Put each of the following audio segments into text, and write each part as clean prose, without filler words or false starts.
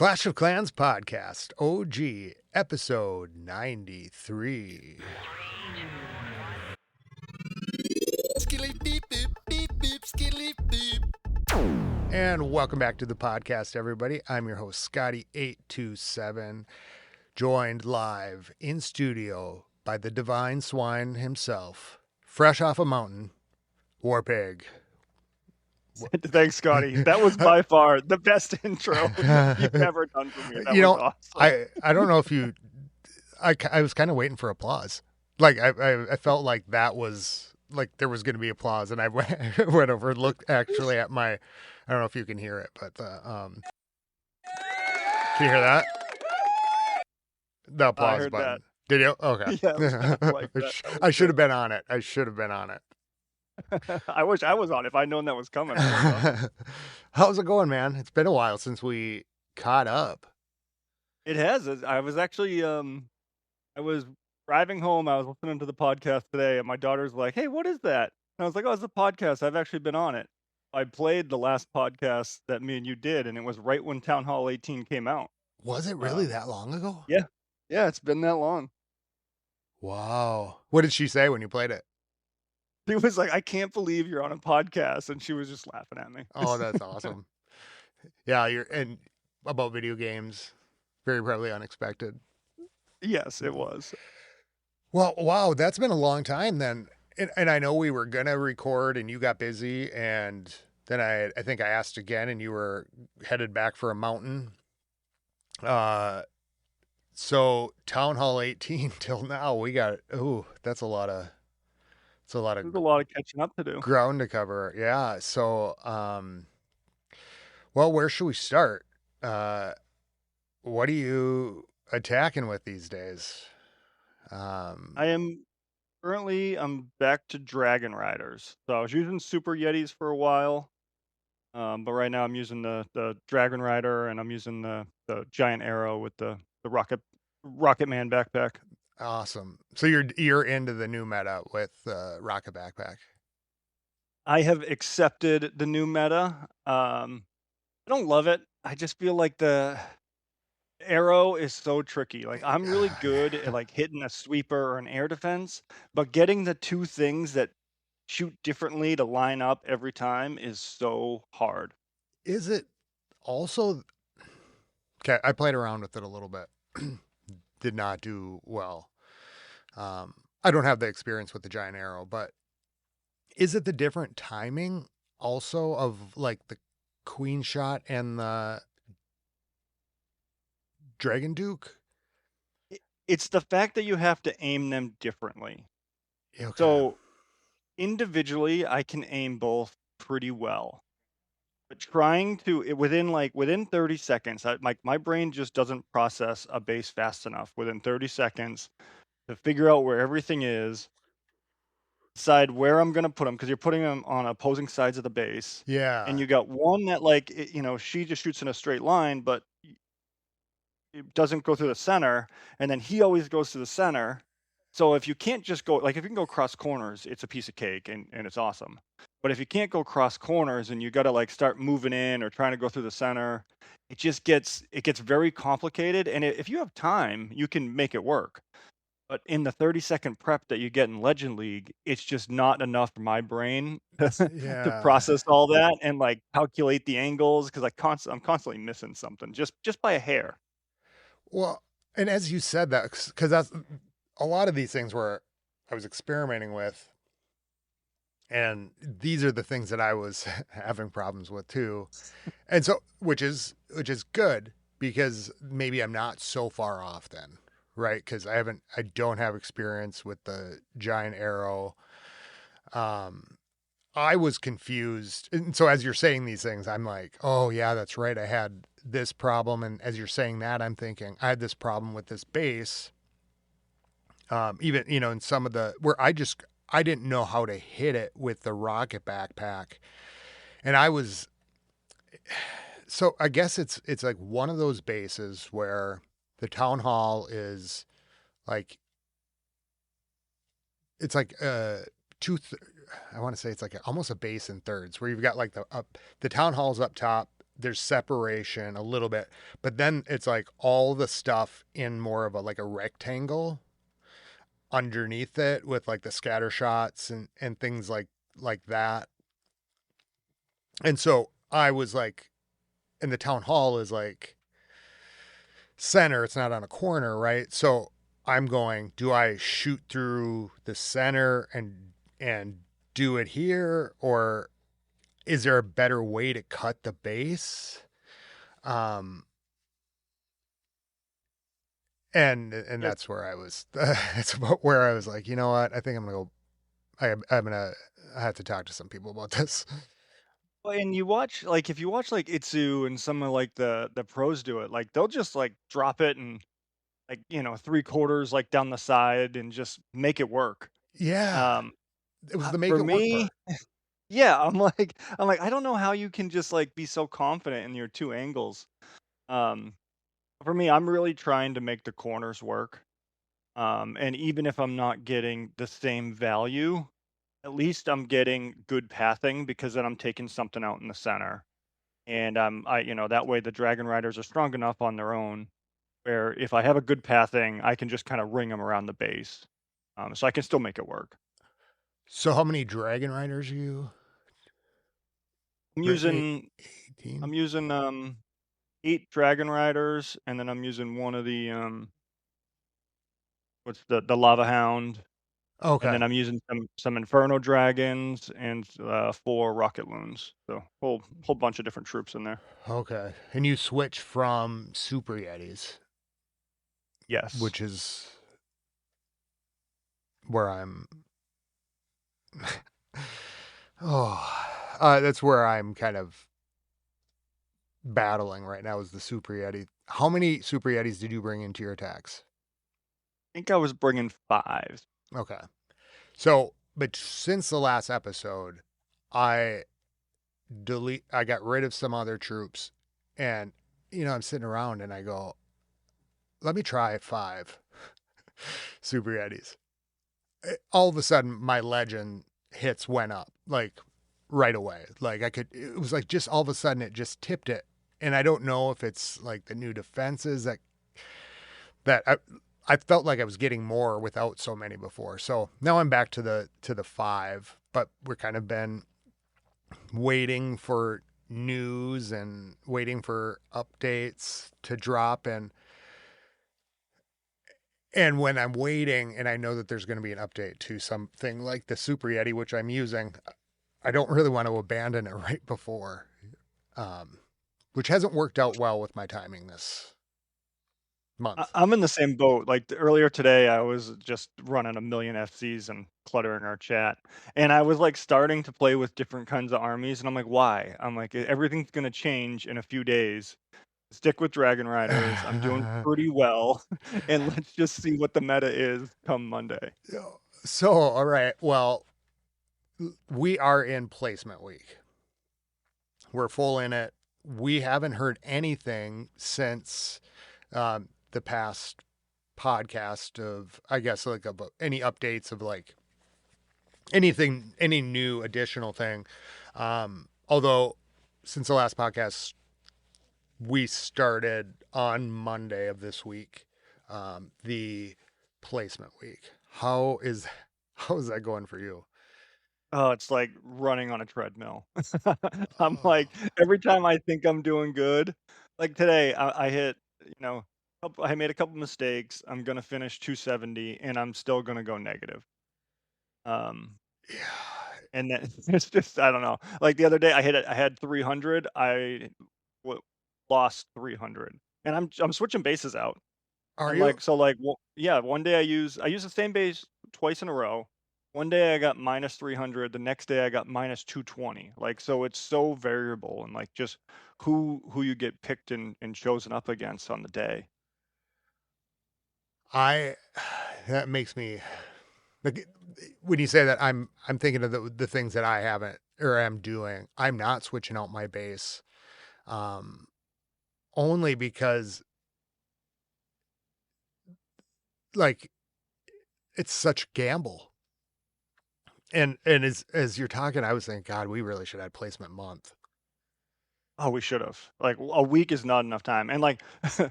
Clash of Clans podcast, OG, episode 93. And welcome back to the podcast, everybody. I'm your host, Scotty827, joined live in studio by the divine swine himself, fresh off a mountain, WarPig. Thanks, Scotty. That was by far the best intro you've ever done for me. That was awesome. I don't know if you... I was kind of waiting for applause. Like, I felt like that was... Like, there was going to be applause, and I went over and looked actually at my... I don't know if you can hear it, but... Can you hear that? The applause button. That. Did you? Okay. Yeah, like I should have been on it. I wish I was on it if I'd known that was coming. How's it going, man? It's been a while since we caught up. It has. I was actually, I was driving home. I was listening to the podcast today, and my daughter's like, "Hey, what is that?" And I was like, "Oh, it's a podcast. I've actually been on it." I played the last podcast that me and you did, and it was right when Town Hall 18 came out. Was it really that long ago? Yeah. Yeah, it's been that long. Wow. What did she say when you played it? She was like, "I can't believe you're on a podcast," and she was just laughing at me. Oh, that's awesome. Yeah, and about video games, very probably unexpected. Yes, it was. Well, wow, that's been a long time then. And I know we were gonna record and you got busy, and then I think I asked again and you were headed back for a mountain. So Town Hall 18 till now, we got that's a lot of there's a lot of catching up to do. Ground to cover. Yeah. So well, where should we start? What are you attacking with these days? I'm back to Dragon Riders. So I was using Super Yetis for a while. But right now I'm using the Dragon Rider, and I'm using the giant arrow with the Rocket Man backpack. Awesome. So you're into the new meta with Rocket Backpack. I have accepted the new meta. I don't love it. I just feel like the arrow is so tricky. Like, I'm really good at like hitting a sweeper or an air defense, but getting the two things that shoot differently to line up every time is so hard. Is it also... Okay, I played around with it a little bit. Did not do well. I don't have the experience with the giant arrow, but is it the different timing also of like the Queen Shot and the Dragon Duke? It's the fact that you have to aim them differently. Okay. So individually, I can aim both pretty well. But trying to within 30 seconds, my brain just doesn't process a base fast enough within 30 seconds to figure out where everything is, decide where I'm going to put them, because you're putting them on opposing sides of the base. Yeah. And you got one that she just shoots in a straight line, but it doesn't go through the center, and then he always goes to the center. So if you can't just go, like if you can go cross corners, it's a piece of cake and it's awesome. But if you can't go cross corners and you got to like start moving in or trying to go through the center, it gets very complicated. And if you have time, you can make it work. But in the 30-second prep that you get in Legend League, it's just not enough for my brain to process all that and like calculate the angles, because I'm constantly missing something just by a hair. Well, and as you said that, because that's a lot of these things where I was experimenting with, and these are the things that I was having problems with too. And so, which is good, because maybe I'm not so far off then, right? Because I don't have experience with the giant arrow. I was confused. And so as you're saying these things, I'm like, oh yeah, that's right. I had this problem. And as you're saying that, I'm thinking I had this problem with this base. Even, in some of where I didn't know how to hit it with the rocket backpack. And so I guess it's like one of those bases where the town hall is like, it's like, I want to say it's like almost a base in thirds, where you've got like the town hall's up top, there's separation a little bit, but then it's like all the stuff in more of a like a rectangle underneath it with like the scatter shots and things like that. And so I was like, and the town hall is like center, it's not on a corner, right? So I'm going, do I shoot through the center and do it here, or is there a better way to cut the base? Um and Yeah. that's where I was it's about where I was like, you know what? I think I'm gonna go I'm gonna I have to talk to some people about this. Well, and you watch like if you watch like Itzu and some of like the pros do it, like they'll just like drop it and like, you know, 3/4 like down the side and just make it work. Yeah. Um, It was the make for it work me, part. yeah, I'm like, I don't know how you can just like be so confident in your 2 angles. Um, for me, I'm really trying to make the corners work. And even if I'm not getting the same value, at least I'm getting good pathing because then I'm taking something out in the center. And you know, that way the Dragon Riders are strong enough on their own where if I have a good pathing, I can just kind of ring them around the base. So I can still make it work. So how many Dragon Riders are you? I'm Right, using 18? I'm using 8 Dragon Riders, and then I'm using one of the what's the Lava Hound, and Okay. then I'm using some Inferno Dragons and 4 Rocket Loons. So whole bunch of different troops in there. Okay. And you switch from Super Yetis, Yes. which is where I'm oh, that's where I'm kind of battling right now is the Super Yeti. How many Super Yetis did you bring into your attacks? I think I was bringing 5. Okay. So, but since the last episode, I I got rid of some other troops and I'm sitting around and I go, let me try 5 Super Yetis. All of a sudden my legend hits went up like right away. Like it was like just all of a sudden it just tipped it. And I don't know if it's like the new defenses that I felt like I was getting more without so many before. So now I'm back to the 5, but we're kind of been waiting for news and waiting for updates to drop and when I'm waiting and I know that there's going to be an update to something like the Super Yeti, which I'm using, I don't really want to abandon it right before, um, which hasn't worked out well with my timing this month. I'm in the same boat. Like earlier today, I was just running a million FCs and cluttering our chat, and I was like starting to play with different kinds of armies, and I'm like, why? I'm like, Everything's gonna change in a few days. Stick with Dragon Riders. I'm doing pretty well, and let's just see what the meta is come Monday." So, all right. Well, we are in placement week. We're full in it. We haven't heard anything since the past podcast of, I guess, like about any updates of like anything, any new additional thing. Although since the last podcast, we started on Monday of this week, the placement week. How is that going for you? Oh, it's like running on a treadmill. I'm Oh, like, every time I think I'm doing good, like today, I hit, you know, I made a couple mistakes. I'm gonna finish 270, and I'm still gonna go negative. Um, yeah. and then it's just I don't know. Like the other day, I had 300. Lost 300, and I'm switching bases out. Are I'm you? like, so like, yeah. One day I use the same base twice in a row. One day I got minus 300. The next day I got minus 220. Like, so it's so variable and like just who you get picked and chosen up against on the day. I that makes me like when you say that I'm thinking of the things that I haven't or am doing. I'm not switching out my base. Um only because like it's such a gamble. And as you're talking I was thinking god, we really should have placement month. Oh, we should have. Like, a week is not enough time, and, like,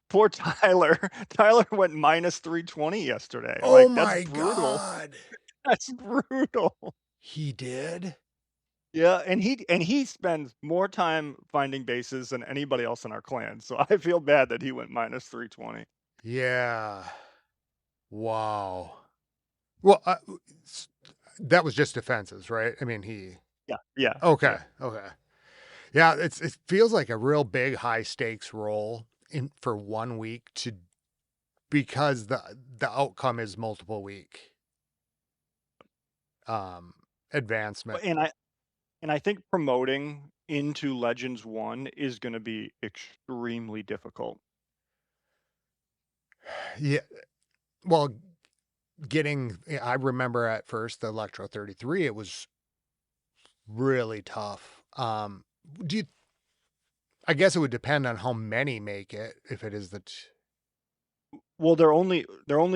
poor Tyler. Tyler went -320 yesterday, Oh like, that's my brutal. god. That's brutal. He did? Yeah, and he spends more time finding bases than anybody else in our clan, so I feel bad that he went -320. Yeah. Wow. Well, s that was just defenses, right? I mean, he Yeah, yeah, okay, yeah. okay. Yeah, it feels like a real big high stakes role in for 1 week to because the outcome is multiple week, um, But advancement. and I think promoting into Legends 1 is gonna be extremely difficult. Yeah, well, I remember at first the Electro 33, it was really tough. Do you I guess it would depend on how many make it if it is the t Well, they're only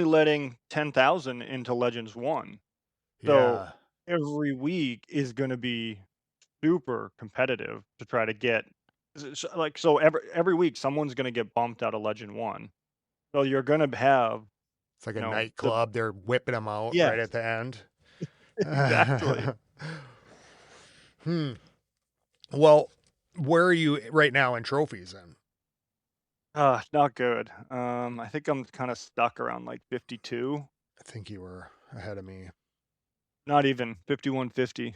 letting 10,000 into Legends 1. So, yeah, every week is gonna be super competitive to try to get so every week, someone's gonna get bumped out of Legend 1. So, you're gonna have, it's like you a know, the nightclub, they're whipping them out right yes, at the end. exactly. Hmm. Well, where are you right now in trophies then? Not good. I think I'm kinda stuck around, like, 52. I think you were ahead of me. Not even, 5150.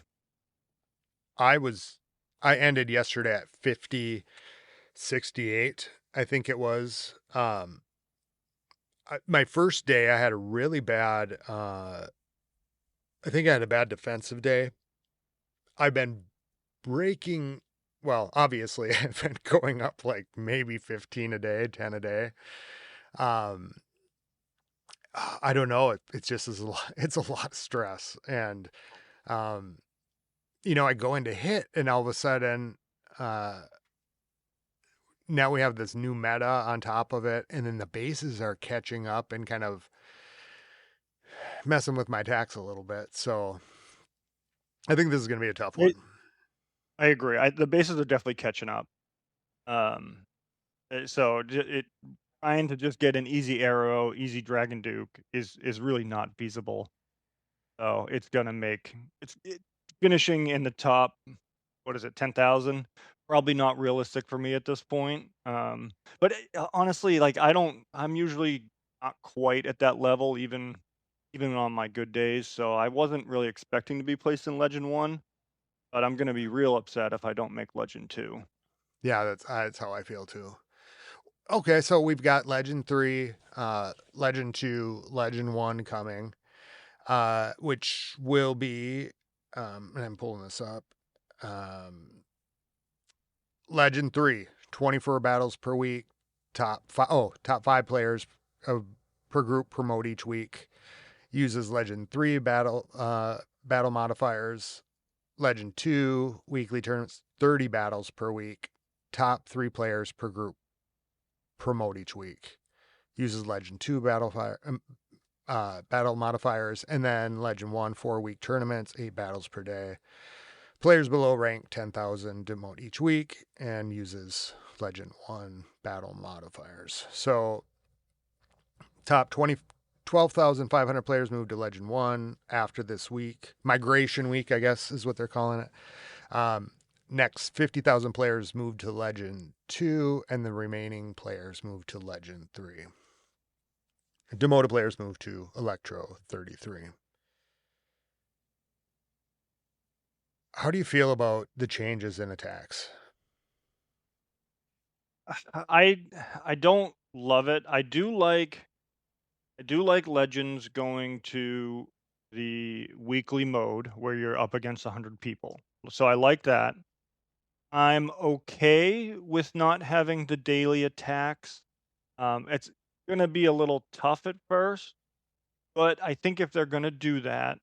I was I ended yesterday at 5068. I think it was. My first day I had a really bad I think I had a bad defensive day. I've been breaking well, obviously I've been going up like maybe 15 a day, 10 a day. Um I don't know, it's just is a lot it's a lot of stress and um I go into hit and all of a sudden uh now we have this new meta on top of it, and then the bases are catching up and kind of messing with my tax a little bit. So I think this is going to be a tough one. I agree. The bases are definitely catching up. Um, so trying to just get an easy arrow, easy dragon duke is really not feasible. So it's gonna make finishing in the top. What is it, 10,000? Probably not realistic for me at this point. But honestly, like I'm usually not quite at that level, even on my good days. So I wasn't really expecting to be placed in Legend 1, but I'm gonna be real upset if I don't make Legend 2. Yeah, that's how I feel too. Okay, so we've got Legend 3, Legend 2, Legend 1 coming, which will be and I'm pulling this up. Um Legend 3, 24 battles per week, top 5 players per group promote each week. Uses Legend 3 battle modifiers. Legend 2 weekly tournaments, 30 battles per week. Top 3 players per group promote each week. Uses Legend 2 battle modifiers, and then Legend 1 4-week tournaments, 8 battles per day. Players below rank 10,000 demote each week and uses Legend 1 battle modifiers. So top 12,500 players moved to Legend 1 after this week. Migration week, I guess, is what they're calling it. Next, 50,000 players moved to Legend 2, and the remaining players moved to Legend 3. Demoted players moved to Electro 33. How do you feel about the changes in attacks? I I don't love it. I do like Legends going to the weekly mode where you're up against 100 people. So I like that. I'm okay with not having the daily attacks. It's gonna be a little tough at first, but I think if they're gonna do that,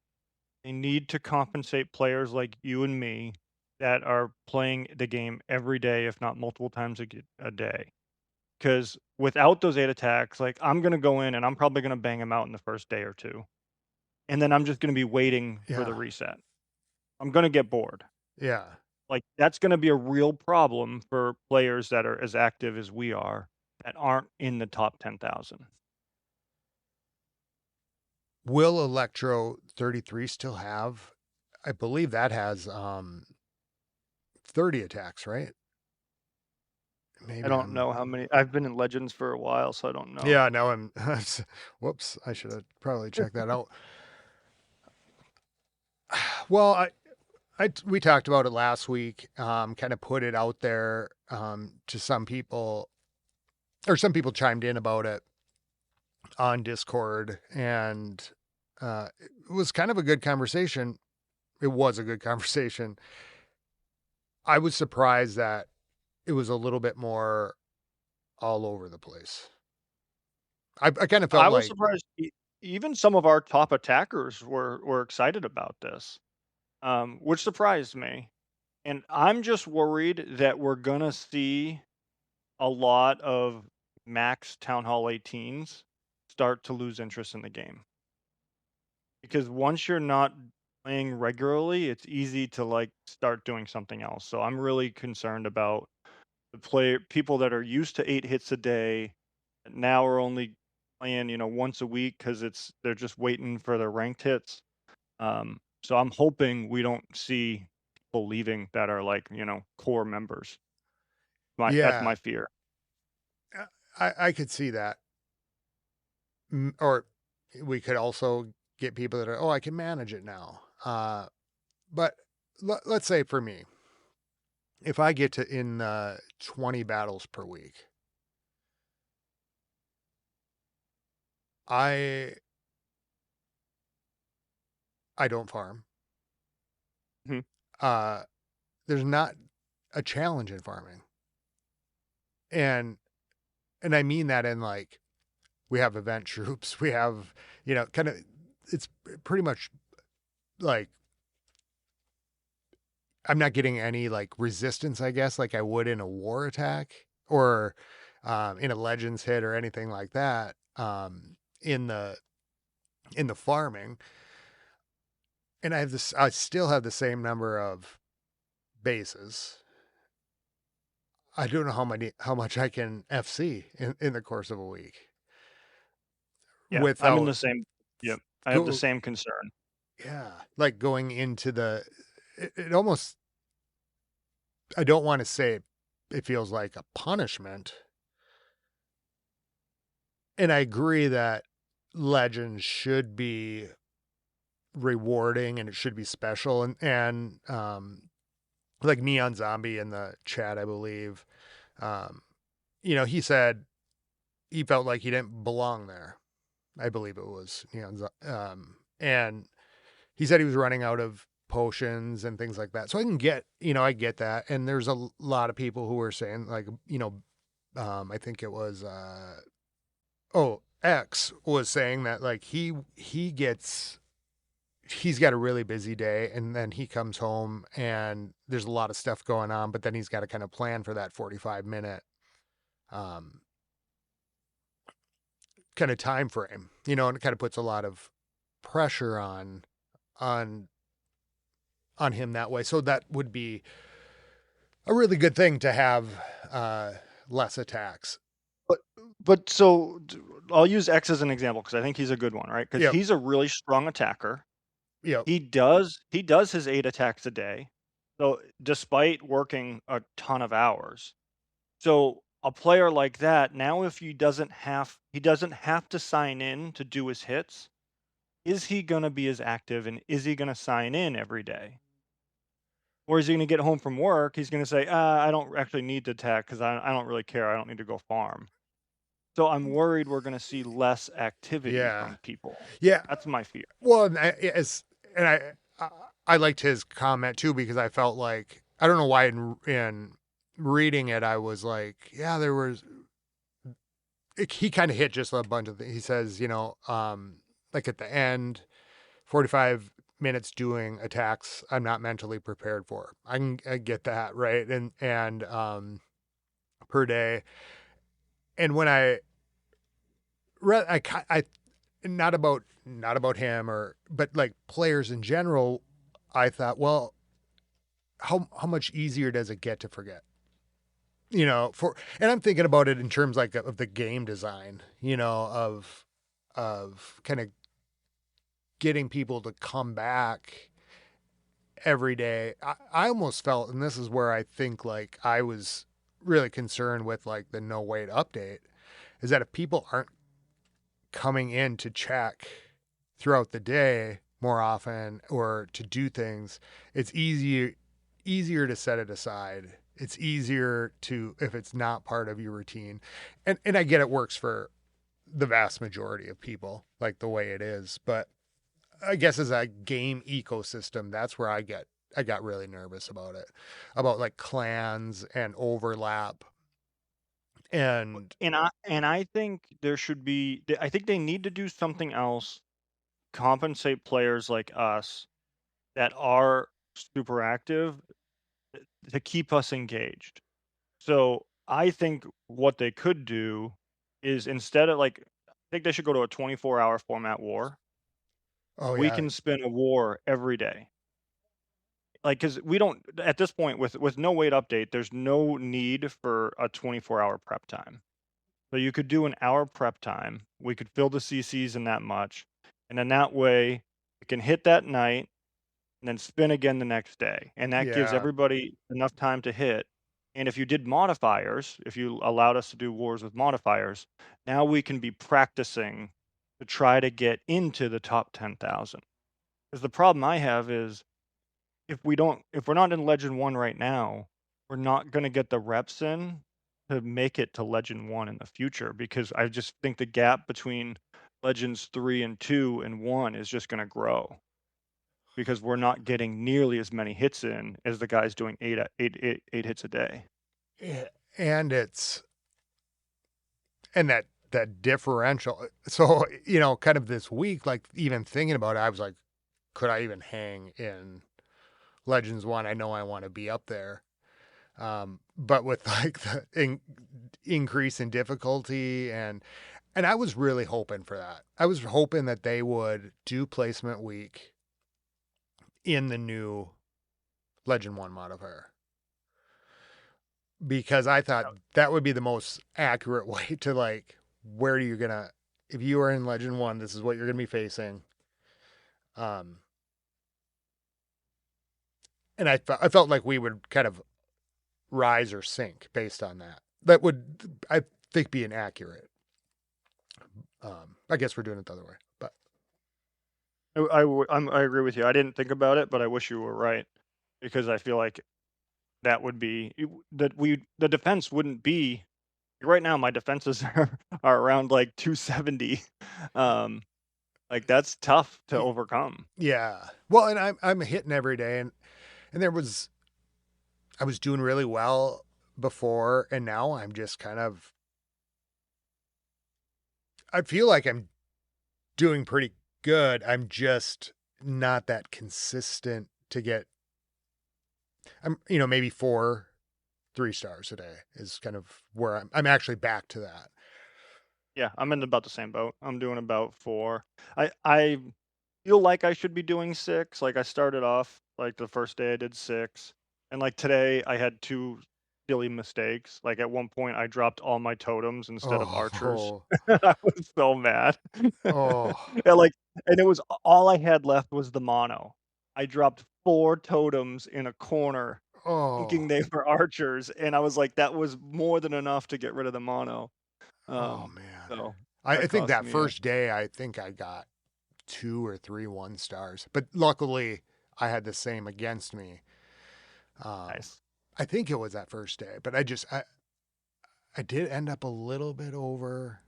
they need to compensate players like you and me that are playing the game every day, if not multiple times a day. Because without those 8 attacks, like, I'm gonna go in and I'm probably gonna bang them out in the first day or 2, and then I'm just gonna be waiting for the Yeah, reset. I'm gonna get bored. yeah. Like, that's gonna be a real problem for players that are as active as we are that aren't in the top 10,000. Will Electro 33 still have? I believe that has 30 attacks, right? I Maybe don't I'm. know how many. I've been in Legends for a while, so I don't know. Yeah, no, I'm. Whoops, I should have probably checked that out. Well, we talked about it last week. Kind of put it out there to some people, or some people chimed in about it on Discord, and it was kind of a good conversation. It was a good conversation. I was surprised that it was a little bit more all over the place. I kind of felt I was like, surprised even some of our top attackers were excited about this, which surprised me. And I'm just worried that we're gonna see a lot of max Town Hall 18s start to lose interest in the game. Because once you're not playing regularly, it's easy to like start doing something else. So I'm really concerned about the player people that are used to 8 hits a day now are only playing, once a week because they're just waiting for their ranked hits. So I'm hoping we don't see people leaving that are like, core members. That's yeah, my fear. I could see that. Or we could also get people that are, oh, I can manage it now. But let's say for me, if I get to in 20 battles per week, I I don't farm. Mhm. Uh, there's not a challenge in farming, and I mean that in like we have event troops, we have kind of it's pretty much like I'm not getting any like resistance, I guess, like I would in a war attack or in a legends hit or anything like that. In the farming, and I still have the same number of bases. I don't know how much I can FC in the course of a week Yeah, I'm in without the same. Yep, I have the go same concern. yeah, like going into it almost I don't want to say it feels like a punishment. And I agree that legends should be rewarding and it should be special and like Neon Zombie in the chat, I believe, um, he said he felt like he didn't belong there. I believe it was and he said he was running out of potions and things like that. So I get that. And there's a lot of people who were saying like, I think it was, X was saying that like he's got a really busy day and then he comes home and there's a lot of stuff going on, but then he's got to kind of plan for that 45-minute um, kind of time frame, and it kind of puts a lot of pressure on on him that way. So that would be a really good thing to have uh, less attacks. But I'll use X as an example because I think he's a good one, right? Because Yep. he's a really strong attacker. Yep. He does his 8 attacks a day. So despite working a ton of hours. So a player like that, now if he doesn't have to sign in to do his hits, is he gonna be as active and is he gonna sign in every day? Or is he gonna get home from work, he's gonna say, I don't actually need to attack because I don't really care. I don't need to go farm. So I'm worried we're gonna see less activity Yeah. from people. Yeah. That's my fear. Well, and I liked his comment too because I felt like I don't know why in reading it I was like, yeah, there was he kind of hit just a bunch of things. He says, like at the end, 45 minutes doing attacks I'm not mentally prepared for. I get that, right? And per day. And when I read I not about him or but like players in general, I thought, well, how much easier does it get to forget? And I'm thinking about it in terms like of the game design, of kind of getting people to come back every day. I almost felt, and this is where I think like I was really concerned with like the no wait update, is that if people aren't coming in to check throughout the day more often or to do things, it's easier to set it aside. It's easier to if it's not part of your routine. And I get it works for the vast majority of people like the way it is, but I guess as a game ecosystem, that's where I got really nervous about it. About like clans and overlap and And I think there should be. I think they need to do something else. Compensate players like us that are super active to keep us engaged. So I think what they could do is instead of like, I think they should go to a 24-hour format war. oh We yeah, can spin a war every day. Like, because we don't at this point with no wait update, there's no need for a 24-hour prep time. So you could do an hour prep time. We could fill the CCs in that much, and then that way it can hit that night and then spin again the next day, and that gives yeah, everybody enough time to hit. And if you did modifiers, if you allowed us to do wars with modifiers, now we can be practicing to try to get into the top 10,000. Because the problem I have is if we're not in Legend 1 right now, we're not gonna get the reps in to make it to Legend 1 in the future because I just think the gap between Legends 3 and 2 and 1 is just gonna grow because we're not getting nearly as many hits in as the guys doing eight hits a day. yeah. And it's and that differential. So kind of this week, like even thinking about it, I was like, could I even hang in Legends One? I know I want to be up there. But with like the increase in difficulty and I was really hoping for that. I was hoping that they would do placement week in the new Legend 1 modifier because I thought that would be the most accurate way to like where are you going to if you are in Legend 1, this is what you're going to be facing. Um and I felt like we would kind of rise or sink based on that. That would I think be inaccurate. I guess we're doing it the other way, but I agree with you. I didn't think about it, but I wish you were right because I feel like that would be the defense wouldn't be right now. My defenses are around like 270. Um, like that's tough to overcome. yeah. Well, and I'm hitting every day, and I was doing really well before, and now I'm just kind of I feel like I'm doing pretty good. I'm just not that consistent to get. I'm maybe 4 3 stars a day is kind of where I'm actually back to that. Yeah, I'm in about the same boat. I'm doing about 4. I feel like I should be doing 6. Like I started off like the first day I did 6, and like today I had 2 silly mistakes. Like at one point I dropped all my totems instead of archers. Oh, I was so mad. oh, And like and it was all I had left was the mono. I dropped 4 totems in a corner thinking oh, they were archers, and I was like that was more than enough to get rid of the mono. oh Um, man. so I that think cost that me a first day, I think I got 2 or 3 1 stars, but luckily I had the same against me. Um, nice. I think it was that first day, but I did end up a little bit over,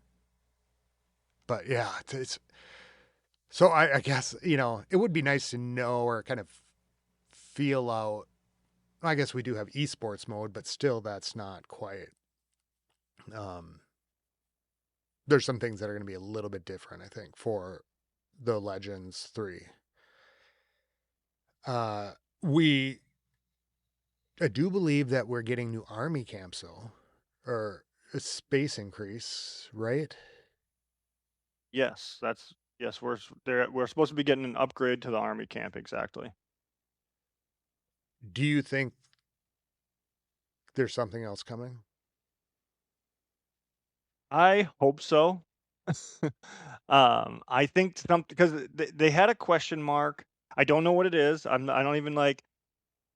but yeah, it's so I guess it would be nice to know or kind of feel out. I guess we do have esports mode, but still, that's not quite. Um, there's some things that are going to be a little bit different, I think, for the Legends 3. Uh, we I do believe that we're getting new army camps, though, or a space increase, right? Yes, that's yes, we're supposed to be getting an upgrade to the army camp, exactly. Do you think there's something else coming? I hope so. I think some because they had a question mark. I don't know what it is. I don't even like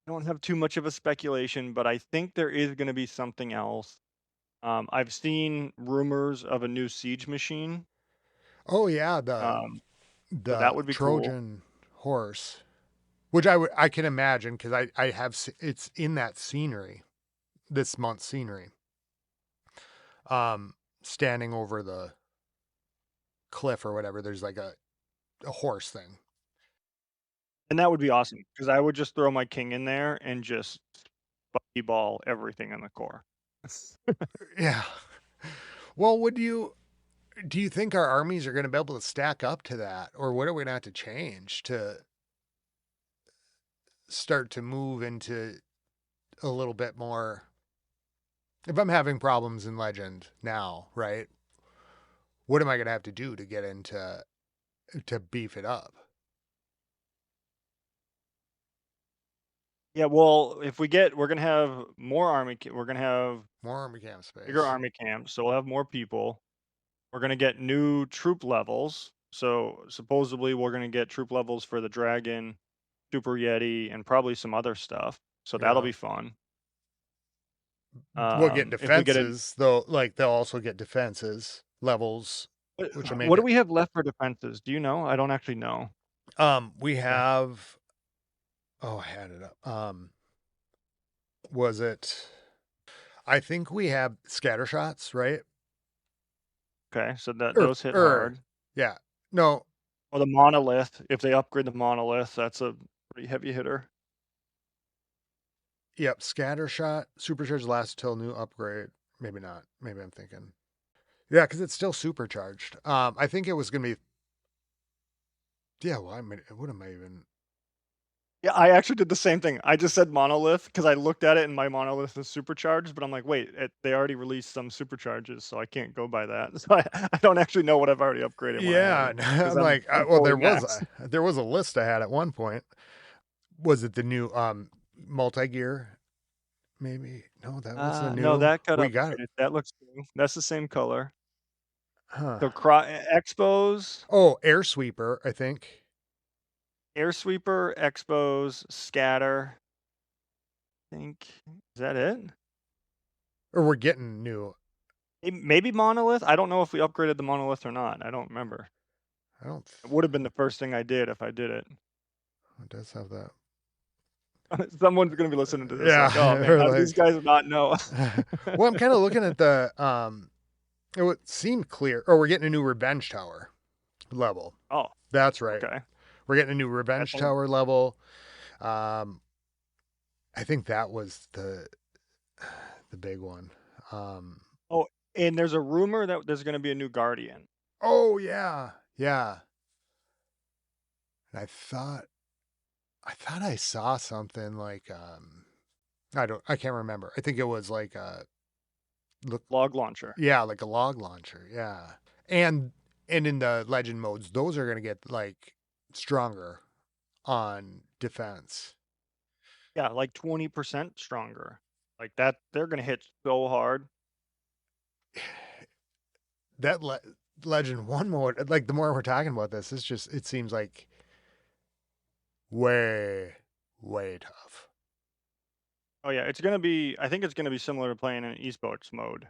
I don't have too much of a speculation, but I think there is gonna be something else. I've seen rumors of a new siege machine. Oh yeah, Um, so that the would be cool. Trojan horse, which I can imagine because I have it's in that scenery, this month's scenery. Um, Standing over the cliff or whatever, there's like a horse thing. And that would be awesome because I would just throw my king in there and just ball everything in the core. Yeah. Well, do you think our armies are going to be able to stack up to that, or what are we going to have to change to start to move into a little bit more? If I'm having problems in Legend now, right? What am I going to have to do to get into to beef it up? Yeah, well, if we're gonna have more we're gonna have More army camp bigger space. army camps, so we'll have more people. We're gonna get new troop levels. So supposedly we're gonna get troop levels for the Dragon, Super Yeti, and probably some other stuff. So that'll Yeah. be fun. We'll get If we get a defenses, though. Like they'll also get defenses levels, which will make what do it. we have left for defenses? Do you know? I don't actually know. We Yeah. have. Oh, I had it up. Was it? I think we have scatter shots, right? Okay, so that Or those hit or hard. yeah. No. Or the monolith. If they upgrade the monolith, that's a pretty heavy hitter. Yep. Scatter shot. Supercharged lasts till new upgrade. Maybe not. Maybe I'm thinking. Yeah, because it's still supercharged. I think it was gonna be. Yeah. Well, I mean, what am I even? Yeah, I actually did the same thing. I just said monolith because I looked at it and my monolith is supercharged, but I'm like, wait, they already released some supercharges, so I can't go by that. So I don't actually know what I've already upgraded when I have Yeah. it because I'm I'm like, I'm well, fully maxed. there was a list I had at one point. Was it the new multi gear? Maybe no, that was the No, new. that got We got it, upgraded. That looks cool. That's the same color. huh? So Expos, Oh, air sweeper, I think. Air Sweeper, Expos, Scatter. I think is that it? Or we're getting new. Maybe monolith. I don't know if we upgraded the monolith or not. I don't remember. I don't. It would have been the first thing I did if I did it. It does have that. Someone's gonna be listening to this like, "Oh, Yeah, man, or how do these like. guys not know?" Well, I'm kind of looking at the. It would seem clear. Or we're getting a new revenge tower level. Oh, That's right. okay. We're getting a new That's revenge on tower level. Um, I think that was the big one. Um, oh, and there's a rumor that there's gonna be a new Guardian. oh yeah, yeah. And I thought I saw something like I can't remember. I think it was like look Log launcher. yeah, like a log launcher. Yeah. And in the legend modes, those are gonna get like stronger on defense. Yeah, like 20% stronger. Like that they're gonna hit so hard. That legend one mode, like the more we're talking about this, it's just it seems like way, way tough. Oh, yeah, I think it's gonna be similar to playing in esports mode.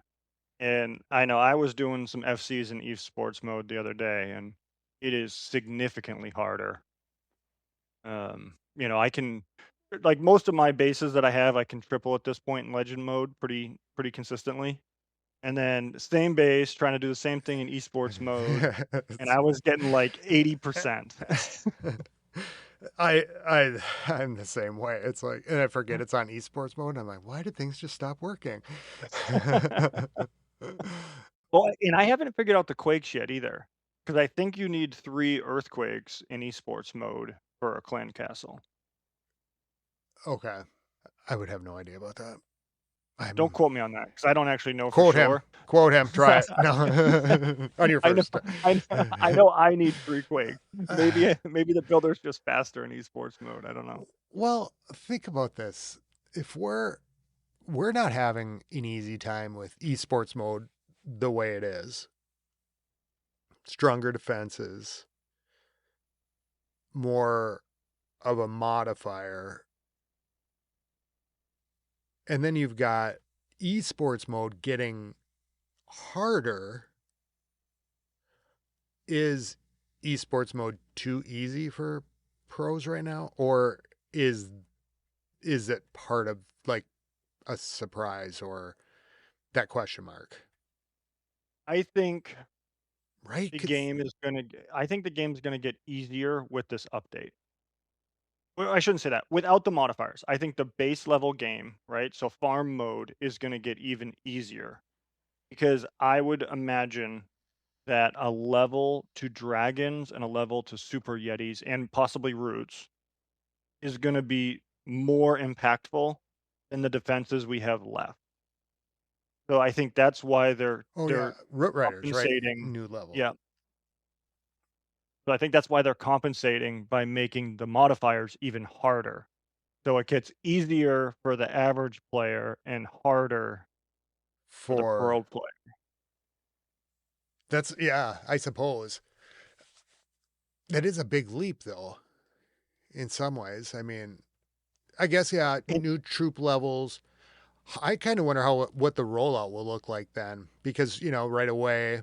And I know I was doing some FCs in esports mode the other day, and it is significantly harder. I can like most of my bases that I have, I can triple at this point in legend mode pretty consistently. And then same base, trying to do the same thing in esports mode, and I was getting like 80%. I'm the same way. It's like, and I forget it's on esports mode. I'm like, why did things just stop working? Well, and I haven't figured out the quakes yet either, because I think you need 3 earthquakes in esports mode for a clan castle. Okay, I would have no idea about that. Don't I'm quote me on that, because I don't actually know for sure. Quote him. Try it. No, on your I know, first. I know I need 3 quakes. Maybe the builder's just faster in esports mode, I don't know. Well, think about this. If we're not having an easy time with esports mode the way it is, stronger defenses, more of a modifier, and then you've got esports mode getting harder. Is esports mode too easy for pros right now, or is is it part of like a surprise or that question mark? I think Right? the Because game is gonna g I think the game's gonna get easier with this update. Well, I shouldn't say that. Without the modifiers, I think the base level game, right? So farm mode is gonna get even easier because I would imagine that a level to dragons and a level to super yetis and possibly roots is gonna be more impactful than the defenses we have left. So I think that's why oh yeah, they're root riders, right? compensating. New level. Yeah. So I think that's why they're compensating by making the modifiers even harder. So it gets easier for the average player and harder for the For pro player. that's yeah, I suppose that is a big leap though. In some ways, I mean, I guess yeah, And new troop levels. I kind of wonder how what the rollout will look like then, because right away,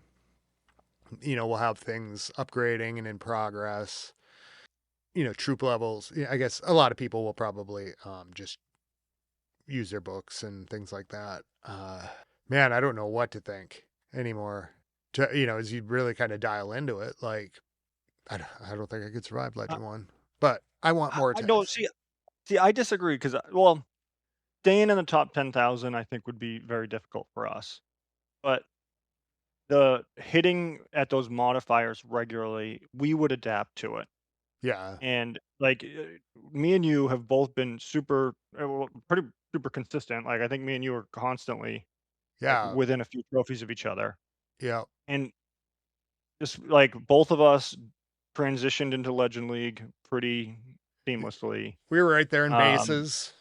we'll have things upgrading and in progress. Troop levels. I guess a lot of people will probably just use their books and things like that. Man, I don't know what to think anymore. As you really kind of dial into it, like I don't think I could survive I, Legend One, but I want more I don't tests. see. I disagree because well, staying in the top 10,000, I think would be very difficult for us. But the hitting at those modifiers regularly, we would adapt to it. Yeah, And like me and you have both been super, well, pretty super consistent. Like I think me and you are constantly like yeah, within a few trophies of each other. yeah. And just like both of us transitioned into Legend League pretty seamlessly. We were right there in Um, bases.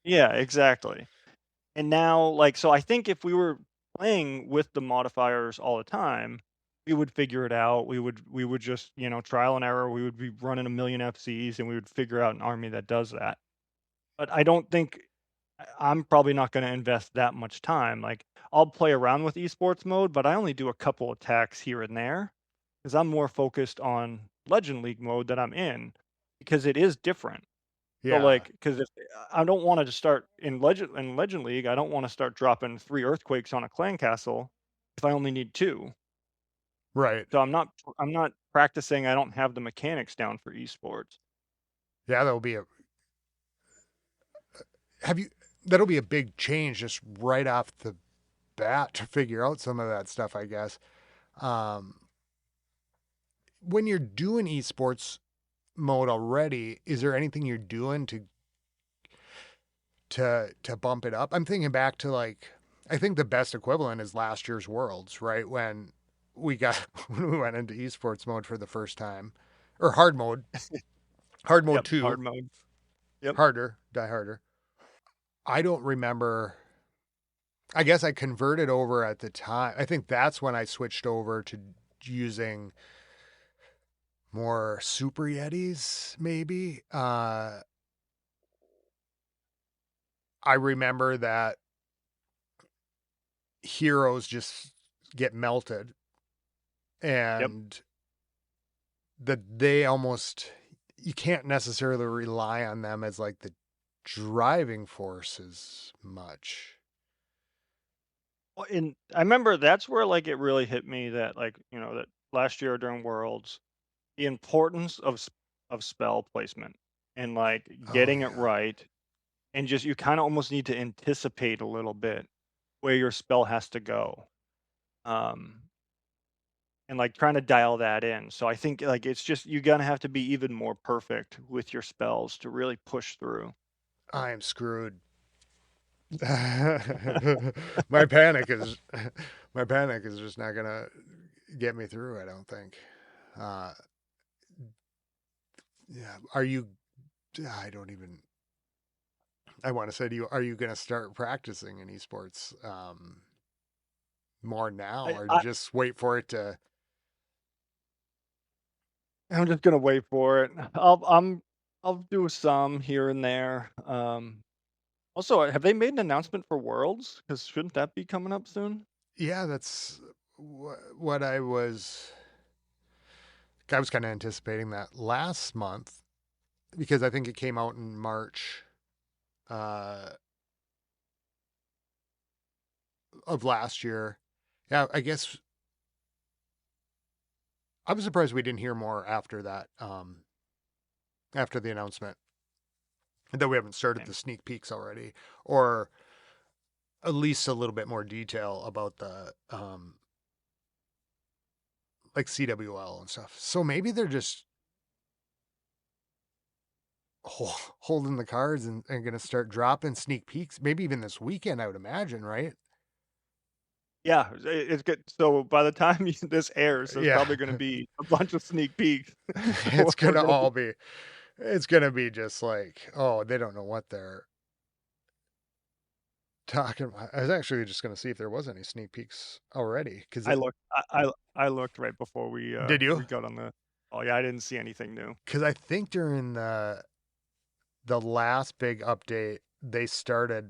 yeah, exactly. And now, like, so I think if we were playing with the modifiers all the time, we would figure it out. We would just, trial and error. We would be running a million FCs and we would figure out an army that does that. But I don't think I'm probably not going to invest that much time. Like, I'll play around with esports mode, but I only do a couple attacks here and there because I'm more focused on Legend League mode that I'm in because it is different. So, Yeah, like, because if I don't wanna just start in Legend League, I don't wanna start dropping 3 earthquakes on a clan castle if I only need 2. right. So I'm not practicing, I don't have the mechanics down for esports. Yeah, that'll be a have you that'll be a big change just right off the bat to figure out some of that stuff, I guess. Um, when you're doing esports mode already, is there anything you're doing to bump it up? I'm thinking back to like I think the best equivalent is last year's Worlds, right? When we got when we went into esports mode for the first time, or hard mode Yep, two, hard mode. Yep. harder, die harder. I don't remember. I guess I converted over at the time. I think that's when I switched over to using more super yetis, maybe. I remember that heroes just get melted Yep. and that they almost you can't necessarily rely on them as like the driving force as much. Well, and I remember that's where, like, it really hit me that, like, that last year during Worlds, the importance of spell placement and, like, Oh getting it yeah. right, and just you kinda almost need to anticipate a little bit where your spell has to go. Um, and like trying to dial that in. So I think like it's just you're gonna have to be even more perfect with your spells to really push through. I am screwed. my panic is My panic is just not gonna get me through. I don't think. Uh, yeah. Are you? I don't even. I want to say to you, are you going to start practicing in esports more now, I, or I just wait for it to? I'm just gonna wait for it. I'll do some here and there. Also, have they made an announcement for Worlds? Because shouldn't that be coming up soon? Yeah, that's what I was. I was kind of anticipating that last month because I think it came out in March uh, of last year. Yeah, I guess I was surprised we didn't hear more after that. After the announcement, that we haven't started Same. the sneak peeks already, or at least a little bit more detail about the like CWL and stuff. So maybe they're just holding the cards and going to start dropping sneak peeks. Maybe even this weekend, I would imagine, right? Yeah, it's good. So by the time this airs, there's Yeah, probably going to be a bunch of sneak peeks it's for gonna this. all be. It's gonna be just like, oh, they don't know what they're talking about. I was actually just gonna see if there was any sneak peeks already. Because I looked. I looked right before did you? we got on the. Oh yeah, I didn't see anything new. Because I think during the last big update, they started.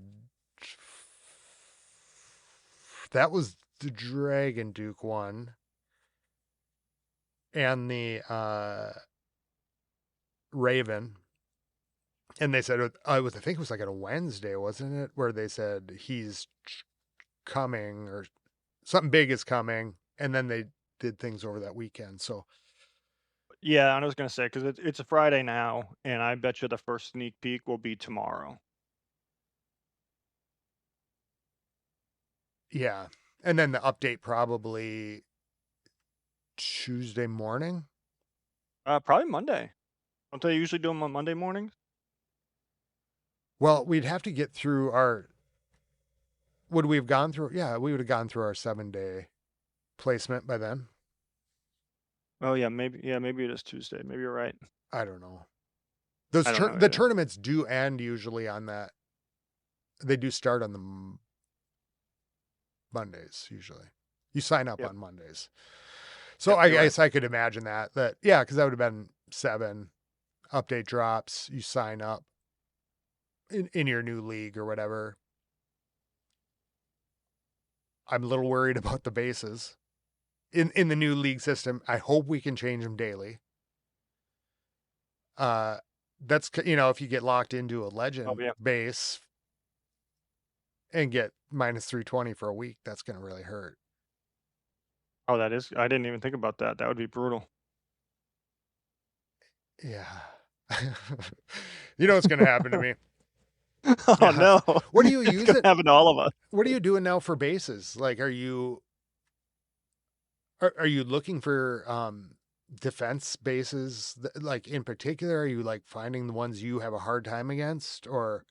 That was the Dragon Duke one and the Raven. And they said I was. I think it was like on a Wednesday, wasn't it? Where they said he's coming or something big is coming, and then they did things over that weekend. So Yeah, I was going to say because it's a Friday now, and I bet you the first sneak peek will be tomorrow. yeah, and then the update probably Tuesday morning. Probably Monday. Don't they usually do them on Monday mornings? Well, we'd have to get through our. Would we have gone through? Yeah, we would have gone through our 7 day placement by then. Oh yeah, maybe. Yeah, maybe it is Tuesday. Maybe you're right. I don't know. I don't know The either. tournaments do end usually on that. They do start on the Mondays usually. You sign up Yep. on Mondays. So Yep. I You're right. guess I could imagine that yeah, because that would have been 7 update drops. You sign up in your new league or whatever. I'm a little worried about the bases in the new league system. I hope we can change them daily. Uh, that's if you get locked into a Oh legend yeah. base and get minus 320 for a week, that's going to really hurt. Oh, that is. I didn't even think about that. That would be brutal. Yeah. You know what's going to happen to me. Oh no, What do you it's use gonna it? happen to all of us. What are you doing now for bases? Like, are you looking for defense bases like in particular? Are you like finding the ones you have a hard time against or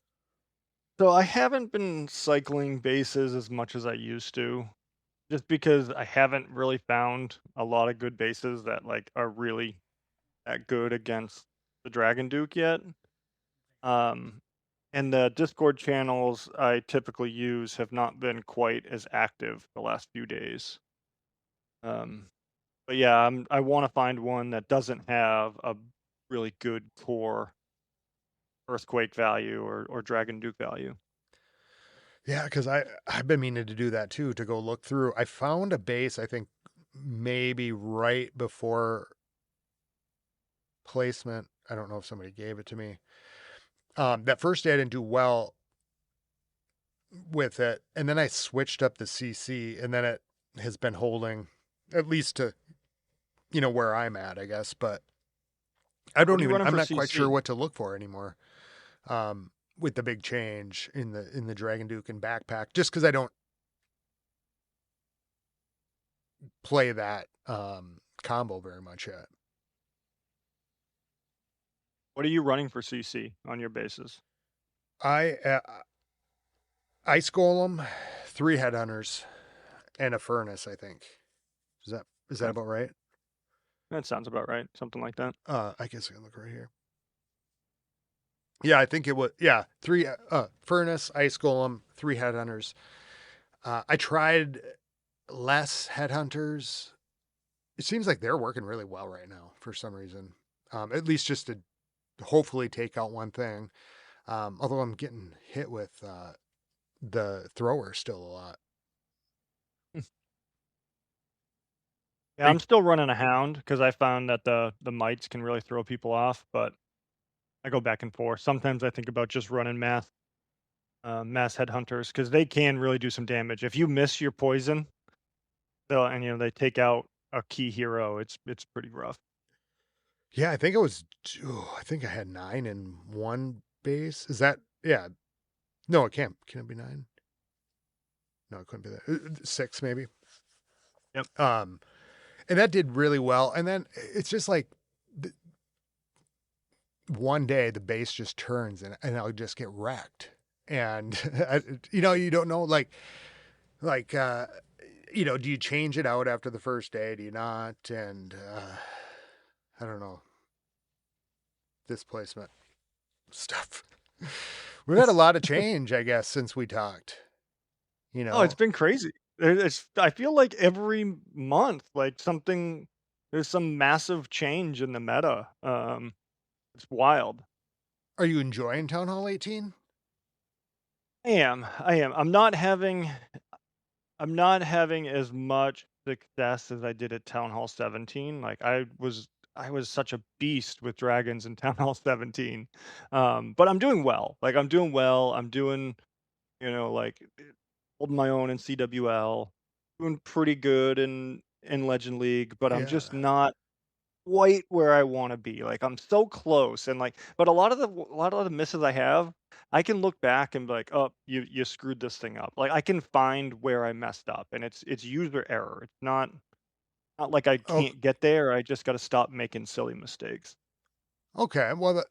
So I haven't been cycling bases as much as I used to, just because I haven't really found a lot of good bases that like are really that good against the Dragon Duke yet. Um, and the Discord channels I typically use have not been quite as active the last few days. Um, but yeah, I want to find one that doesn't have a really good core Earthquake value or Dragon Duke value. yeah, because I've been meaning to do that too, to go look through. I found a base, I think maybe right before placement. I don't know if somebody gave it to me. That first day I didn't do well with it, and then I switched up the CC, and then it has been holding at least to where I'm at, I guess. But I What don't are you even. running I'm for not quite sure CC? what to look for anymore. With the big change in the Dragon Duke and backpack, just because I don't play that combo very much yet. What are you running for CC on your bases? I ice golem, 3 headhunters, and a furnace, I think. Is that Okay. about right? That sounds about right. Something like that. I guess I can look right here. Yeah, I think it was, yeah, three furnace, ice golem, three headhunters. I tried less headhunters. It seems like they're working really well right now for some reason. At least just to hopefully take out one thing. Although I'm getting hit with the thrower still a lot. Yeah, I'm still running a hound because I found that the mites can really throw people off, but I go back and forth. Sometimes I think about just running mass headhunters because they can really do some damage. If you miss your poison, they take out a key hero. It's pretty rough. Yeah, I think it was. I think I had 9 in one base. Is that? Yeah. No, it can't. Can it be 9? No, it couldn't be that. 6 maybe. Yep. And that did really well. And then it's just like one day the base just turns and I'll just get wrecked. And you don't know like do you change it out after the first day? Do you not? And I don't know, displacement stuff. We've had a lot of change, I guess, since we talked. You Oh, it's know, been crazy. I feel like every month, like there's some massive change in the meta. It's wild. are you enjoying Town Hall 18? I am. I'm not having as much success as I did at Town Hall 17. Like I was such a beast with dragons in Town Hall 17. But I'm doing well. Like I'm doing well. I'm doing, like holding my own in CWL, doing pretty good in Legend League, but I'm Yeah. just not quite where I want to be. Like I'm so close, and but a lot of the misses I have, I can look back and be like, oh, you screwed this thing up. Like I can find where I messed up, and it's user error. It's not like I Oh, can't get there. I just got to stop making silly mistakes. okay. Well,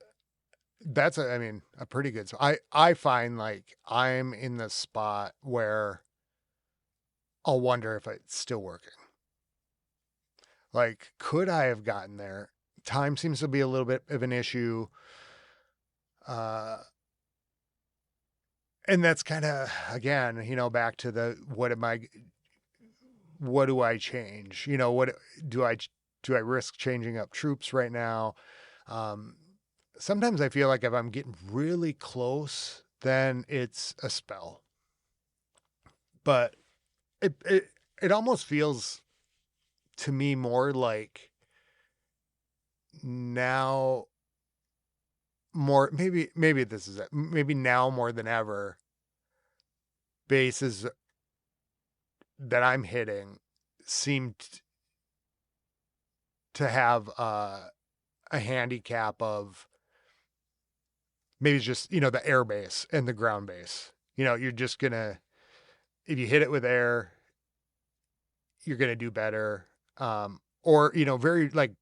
that's I mean, a pretty good. So I find like I'm in the spot where I'll wonder if it's still working. Like, could I have gotten there? Time seems to be a little bit of an issue. Uh, and that's kind of, again, back to the what do I change? What do I, do I risk changing up troops right now? Um, Sometimes I feel like if I'm getting really close, then it's a spell. But it almost feels to me more like now more maybe this is it. Maybe now more than ever, bases that I'm hitting seem to have a handicap of maybe it's just the air base and the ground base. You're just gonna, if you hit it with air, you're gonna do better. Or very like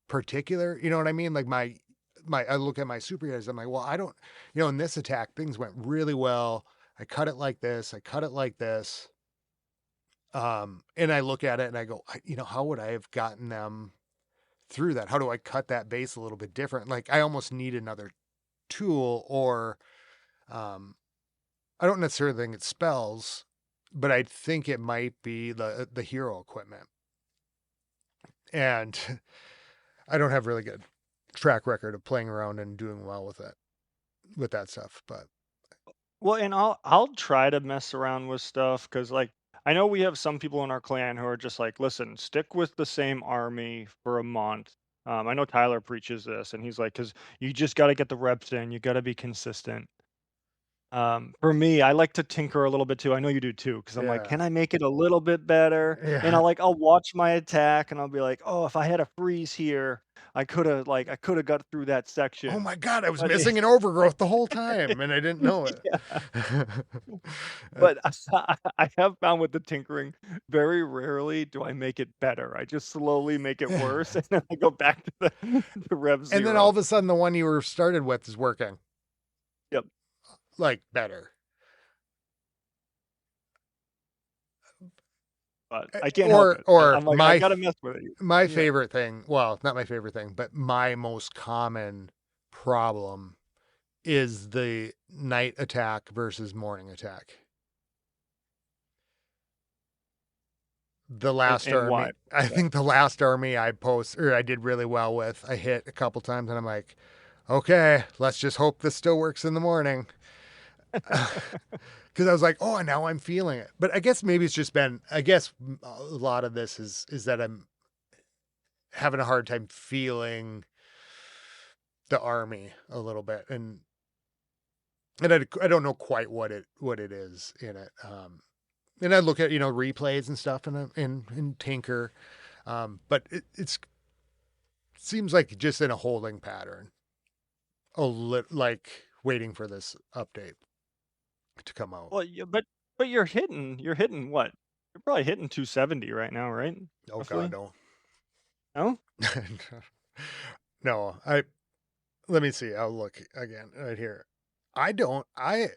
particular. You know what I mean? Like I look at my superheroes. I'm like, well, I don't. In this attack, things went really well. I cut it like this. I cut it like this. And I look at it and I go, how would I have gotten them through that? How do I cut that base a little bit different? Like I almost need another tool, or um, I don't necessarily think it's spells, but I think it might be the hero equipment. And I don't have really good track record of playing around and doing well with that stuff. But Well, and I'll try to mess around with stuff because I know we have some people in our clan who are just like, listen, stick with the same army for a month. I know Tyler preaches this, and he's like, because you just got to get the reps in, you got to be consistent. For me, I like to tinker a little bit too. I know you do too, because I'm like, yeah, can I make it a little bit better? And yeah. I'll watch my attack, and I'll be like, oh, if I had a freeze here, I could have got through that Oh section. my God, I was But missing an overgrowth the whole time and I didn't know it. yeah. Uh, But I have found with the tinkering, very rarely do I make it better. I just slowly make it worse, and then I go back to the rev and then all 0. of a sudden, the one you were started with is working Yep. like better. but I can't help or it. or I'm like, I gotta mess with it. my Yeah. favorite thing, well, not my favorite thing, but my most common problem is the night attack versus morning attack. The last And army, why? I think the last army I did really well with, I hit a couple times and I'm like, okay, let's just hope this still works in the morning. Because I was like, oh, now I'm feeling it. But I guess maybe it's just been, I guess a lot of this is that I'm having a hard time feeling the army a little bit, and I don't know quite what it is in it. And I look at replays and stuff and tinker, but it's seems like just in a holding pattern, like waiting for this update to come out. Well, yeah, but you're hitting what? You're probably hitting 270 right now, right? Oh God, Roughly? no, No? no. I Let me see. I'll look again right here. I don't. I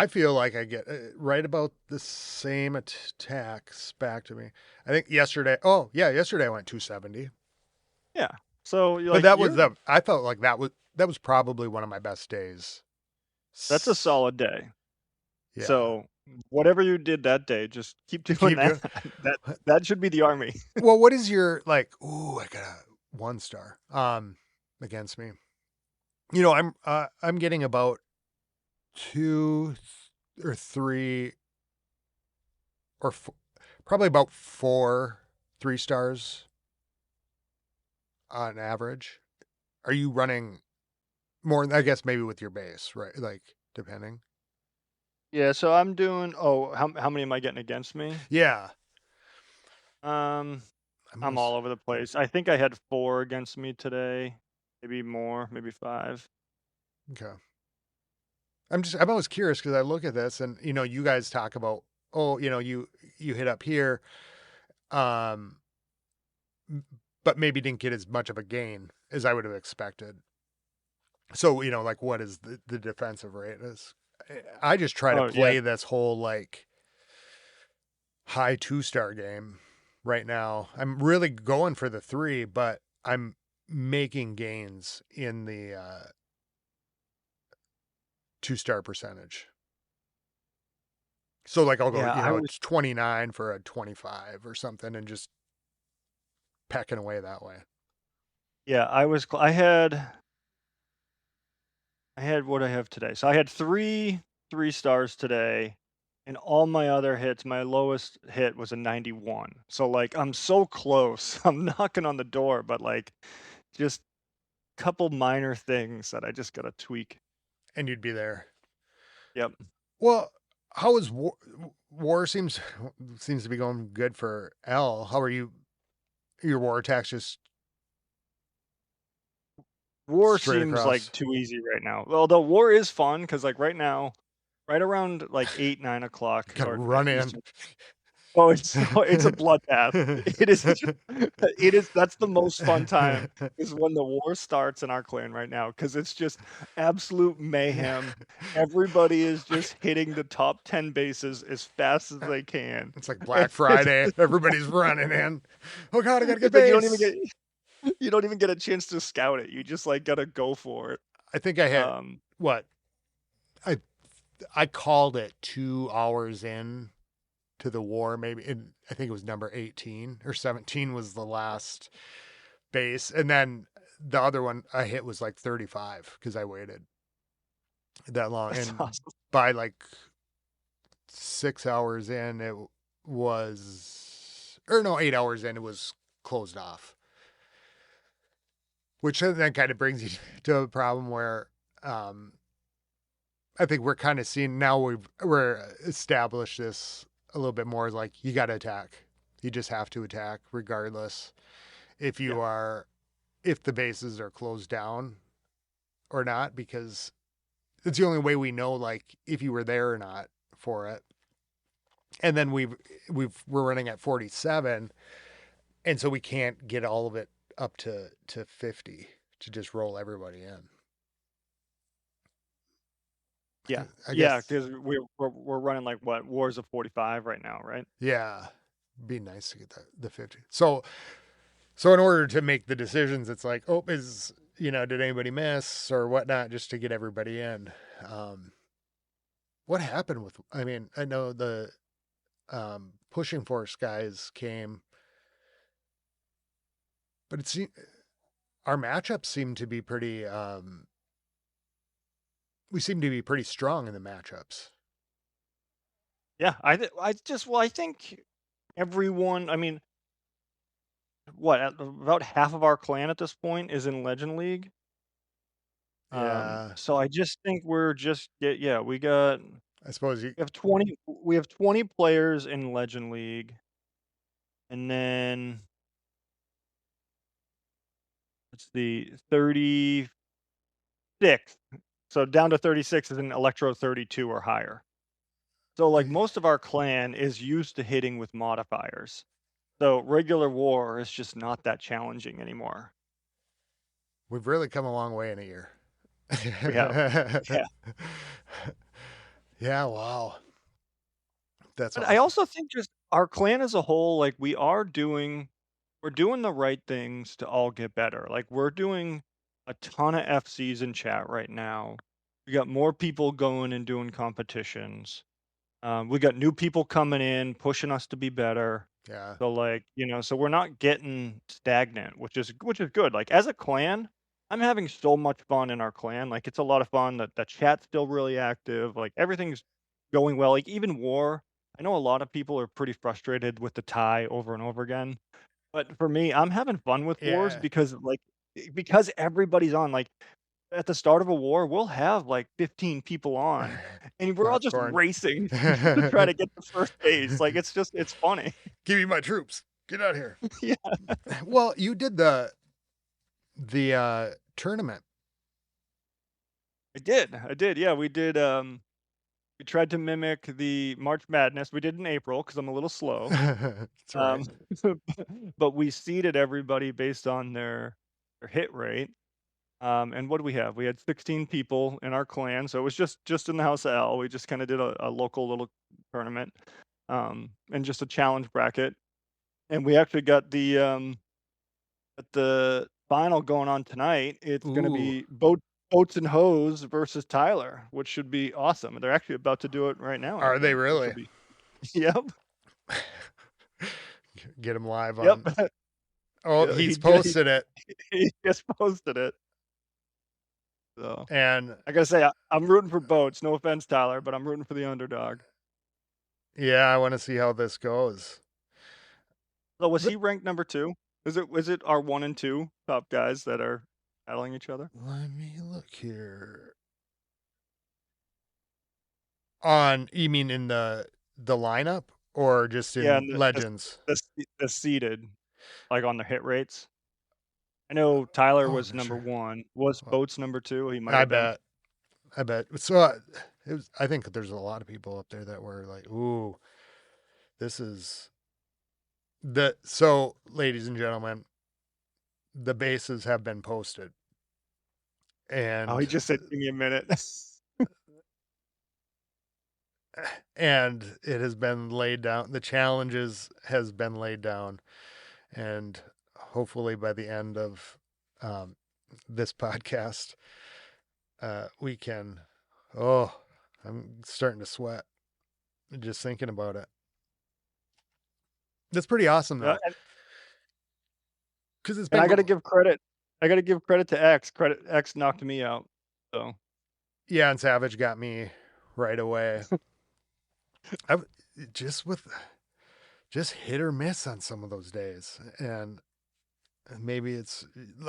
feel like I get right about the same attacks back to me. I think yesterday. Oh yeah, yesterday I went 270. Yeah. So you're But like that was you're the. I felt like that was probably one of my best days. that's a solid day. Yeah. So whatever you did that day, just keep doing Keep that. doing. That should be the army. Well, what is your like? Ooh, I got a 1 star against me. I'm getting about two or three or probably about 4 3 stars on average. Are you running more? I guess maybe with your base, right? Like depending. Yeah, so I'm doing how many am I getting against me? Yeah, Um I'm I'm almost all over the place. I think I had 4 against me today, maybe more, maybe 5. okay. I'm always curious because I look at this and you guys talk about, oh, you hit up here, um, but maybe didn't get as much of a gain as I would have expected. So like what is the defensive rate is? I just try to Oh, yeah. play this whole like high 2 star game right now. I'm really going for the 3, but I'm making gains in the 2 star percentage. So like I'll go, Yeah, I was it's 29 for a 25 or something and just pecking away that way. yeah, I had what I have today. So I had 3 stars today, and all my other hits, my lowest hit was a 91. So like I'm so close. I'm knocking on the door, but like just couple minor things that I just gotta tweak. And you'd be there. Yep. Well, how is war seems to be going good for L. How are you? Your war attacks just War straight seems like across. too easy right now. Although war is fun because like right now, right around like 8, 9 o'clock Got to or run in. Eastern. Oh, it's a bloodbath. It is it is that's the most fun time is when the war starts in our clan right now because it's just absolute mayhem. Everybody is just hitting the top 10 bases as fast as they can. It's like And Black Friday. Everybody's running in. Oh God, I got to get it's like base. you don't even get a chance to scout it. You just like gotta go for it. I think I hit Um, what I I called it 2 hours in to the war. Maybe I think it was number 18 or 17 was the last base, and then the other one I hit was like 35 because I waited that long. that's And awesome. by like 6 hours in, it was, or no, 8 hours in, it was closed off. Which then kind of brings you to a problem where um, I think we're kind of seeing now we're established this a little bit more as like you got to attack. You just have to attack regardless if Yeah. if the bases are closed down or not, because it's the only way we know like if you were there or not for it. And then we're running at 47, and so we can't get all of it up to 50 to just roll everybody in. Yeah. I Yeah, guess, because we're running like what, wars of 45 right now, right? yeah, be nice to get the 50. So in order to make the decisions, it's like, oh, did anybody miss or whatnot, just to get everybody in. Um, what happened with, I mean, I know the pushing force guys came, but our matchups seem to be we seem to be pretty strong in the matchups. Yeah, I think everyone, I mean, about half of our clan at this point is in Legend League. Yeah, So I just think we're just yeah, I suppose you, we have 20 players in Legend League, and then it's the 36. So down to 36 is an Electro 32 or higher. So like I, most of our clan is used to hitting with modifiers. So regular war is just not that challenging anymore. we've really come a long way in a year. We have. Yeah. Yeah, wow. That's But I awesome. also think just our clan as a whole, like we're doing the right things to all get better. Like we're doing a ton of FCs in chat right now. We got more people going and doing competitions. We got new people coming in, pushing us to be better. Yeah. So like, so we're not getting stagnant, which is good. Like as a clan, I'm having so much fun in our clan. Like it's a lot of fun. That the chat's still really active. Like everything's going well. Like even war. I know a lot of people are pretty frustrated with the tie over and over again. But for me, I'm having fun with wars Yeah. because everybody's on. Like at the start of a war, we'll have like 15 people on, and we're all just Popcorn. racing to try Give to get to first base. Like it's funny. me my troops. Get out here. Yeah, Well, you did the tournament. I did. Yeah, we did. We tried to mimic the March Madness. We did in April because I'm a little slow. That's all right. Um, but we seeded everybody based on their hit rate. And what do we have? We had 16 people in our clan, so it was just in the House of L. We just kind of did a local little tournament, and just a challenge bracket. And we actually got the final going on tonight. It's going to Ooh, be boats and hose versus Tyler, which should be awesome. They're actually about to do it right now, I are they think, which will really? be yep, Get him live yep. on. Oh, Yeah, he's posted it. he just posted it. So And I gotta say, I'm rooting for boats. No offense, Tyler, but I'm rooting for the underdog. yeah, I want to see how this goes. So was Let, he ranked number two? Was it our one and two top guys that are battling each other? let me look here. You mean in the lineup or just Yeah, in and Legends? the seeded, like on the hit rates. I know Tyler Oh, was no, number sure. one. Was Well, Boats number two? He might I have been. bet. I bet. So I think there's a lot of people up there that were like, "Ooh, this is the." So, ladies and gentlemen, the bases have been posted, Oh, and he just said, "Give me a minute." and it has been laid down. The challenges has been laid down, and hopefully by the end of um, this podcast, we can. Oh, I'm starting to sweat just thinking about it. That's pretty awesome Yeah, though, because it's and been I got to give credit. I got to give credit to X. X knocked me out. So yeah, and Savage got me right away. I just with just hit or miss on some of those days, and maybe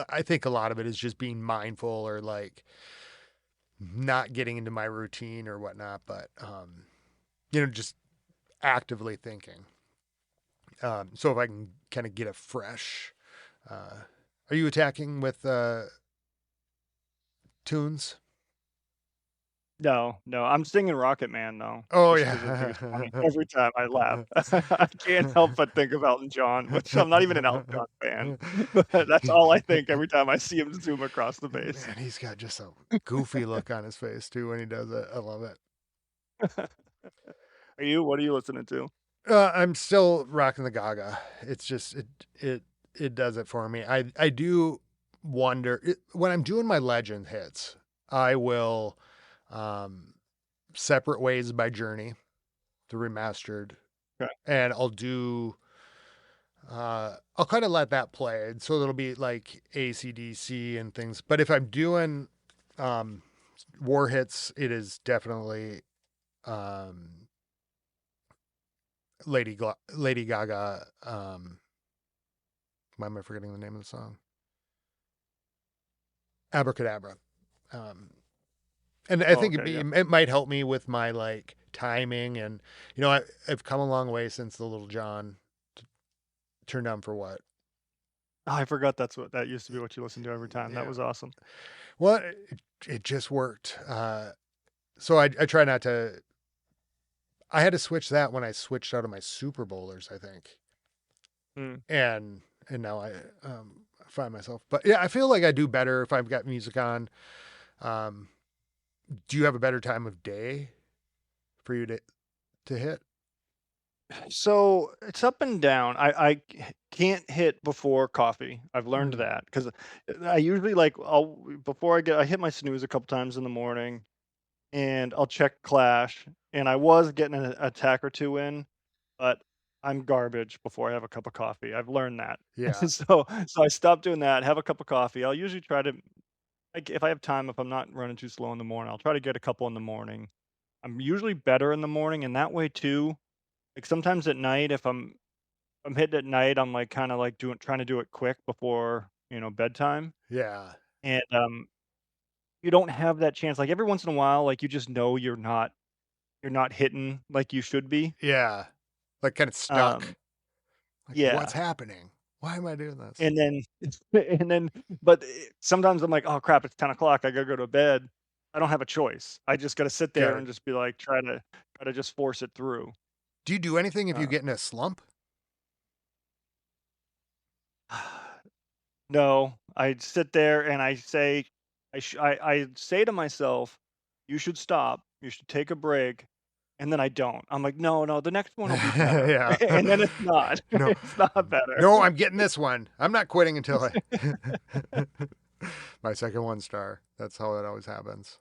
I think a lot of it is just being mindful or like not getting into my routine or whatnot, but just actively thinking. So if I can kind of get a fresh, are you attacking with tunes? No, no, I'm singing Rocket Man though, Oh just 'cause I think it's funny. yeah. Every time I laugh, I can't help but think of Elton John, which I'm not even an Elton John fan, but that's all I think every time I see him zoom across the base. Man, he's got just a goofy look on his face too when he does it. I love it. What are you listening to? I'm still rocking the Gaga. It's just it it does it for me. I do wonder when I'm doing my legend hits. I will um, separate ways by Journey, the remastered, Okay. and I'll kind of let that play. So it'll be like ACDC and things. But if I'm doing um, war hits, it is definitely um, Lady Gaga. Why am I forgetting the name of the song? Abracadabra. Um, and I Oh, think okay, yeah. it might help me with my like timing and I've come a long way since the Little John turned on for what. Oh, I forgot that used to be what you listened to every time. That Yeah. was awesome. Well, it just worked. So I try not to. I had to switch that when I switched out of my Super Bowlers, I think, Mm. and now I find myself. But yeah, I feel like I do better if I've got music on. Um, do you have a better time of day for you to hit? So, it's up and down. Can't hit before coffee. I've learned Mm, that because I usually, I hit my snooze a couple times in the morning, and I'll check Clash, and I was getting an attack or 2 in, but I'm garbage before I have a cup of coffee. I've learned that. yeah, So I stopped doing that, have a cup of coffee. I'll usually try to like, if I have time, if I'm not running too slow in the morning, I'll try to get a couple in the morning. I'm usually better in the morning, and that way too, like, sometimes at night, if I'm hitting at night, I'm, like, kinda, like, doing trying to do it quick before, bedtime, yeah, and, you don't have that chance. Like, every once in a while, like, you just know you're not hitting like you should be. yeah. Like kind of Um, stuck. Like what's yeah, happening? Why am I doing this? and then and then but, sometimes I'm like, "Oh, crap, it's 10 o'clock. I gotta go to bed." I don't have a choice. I just gotta sit there Got it. and just be like, try to just force it through. Do you do anything if you Uh, get in a slump? no, I sit there and I say to myself, "You should stop. You should take a break." And then I don't. I'm like, "No, no, the next one will be better." Yeah. And then it's not. No, It's not better. no, I'm getting this one. I'm not quitting until I. My second one star. That's how it always happens.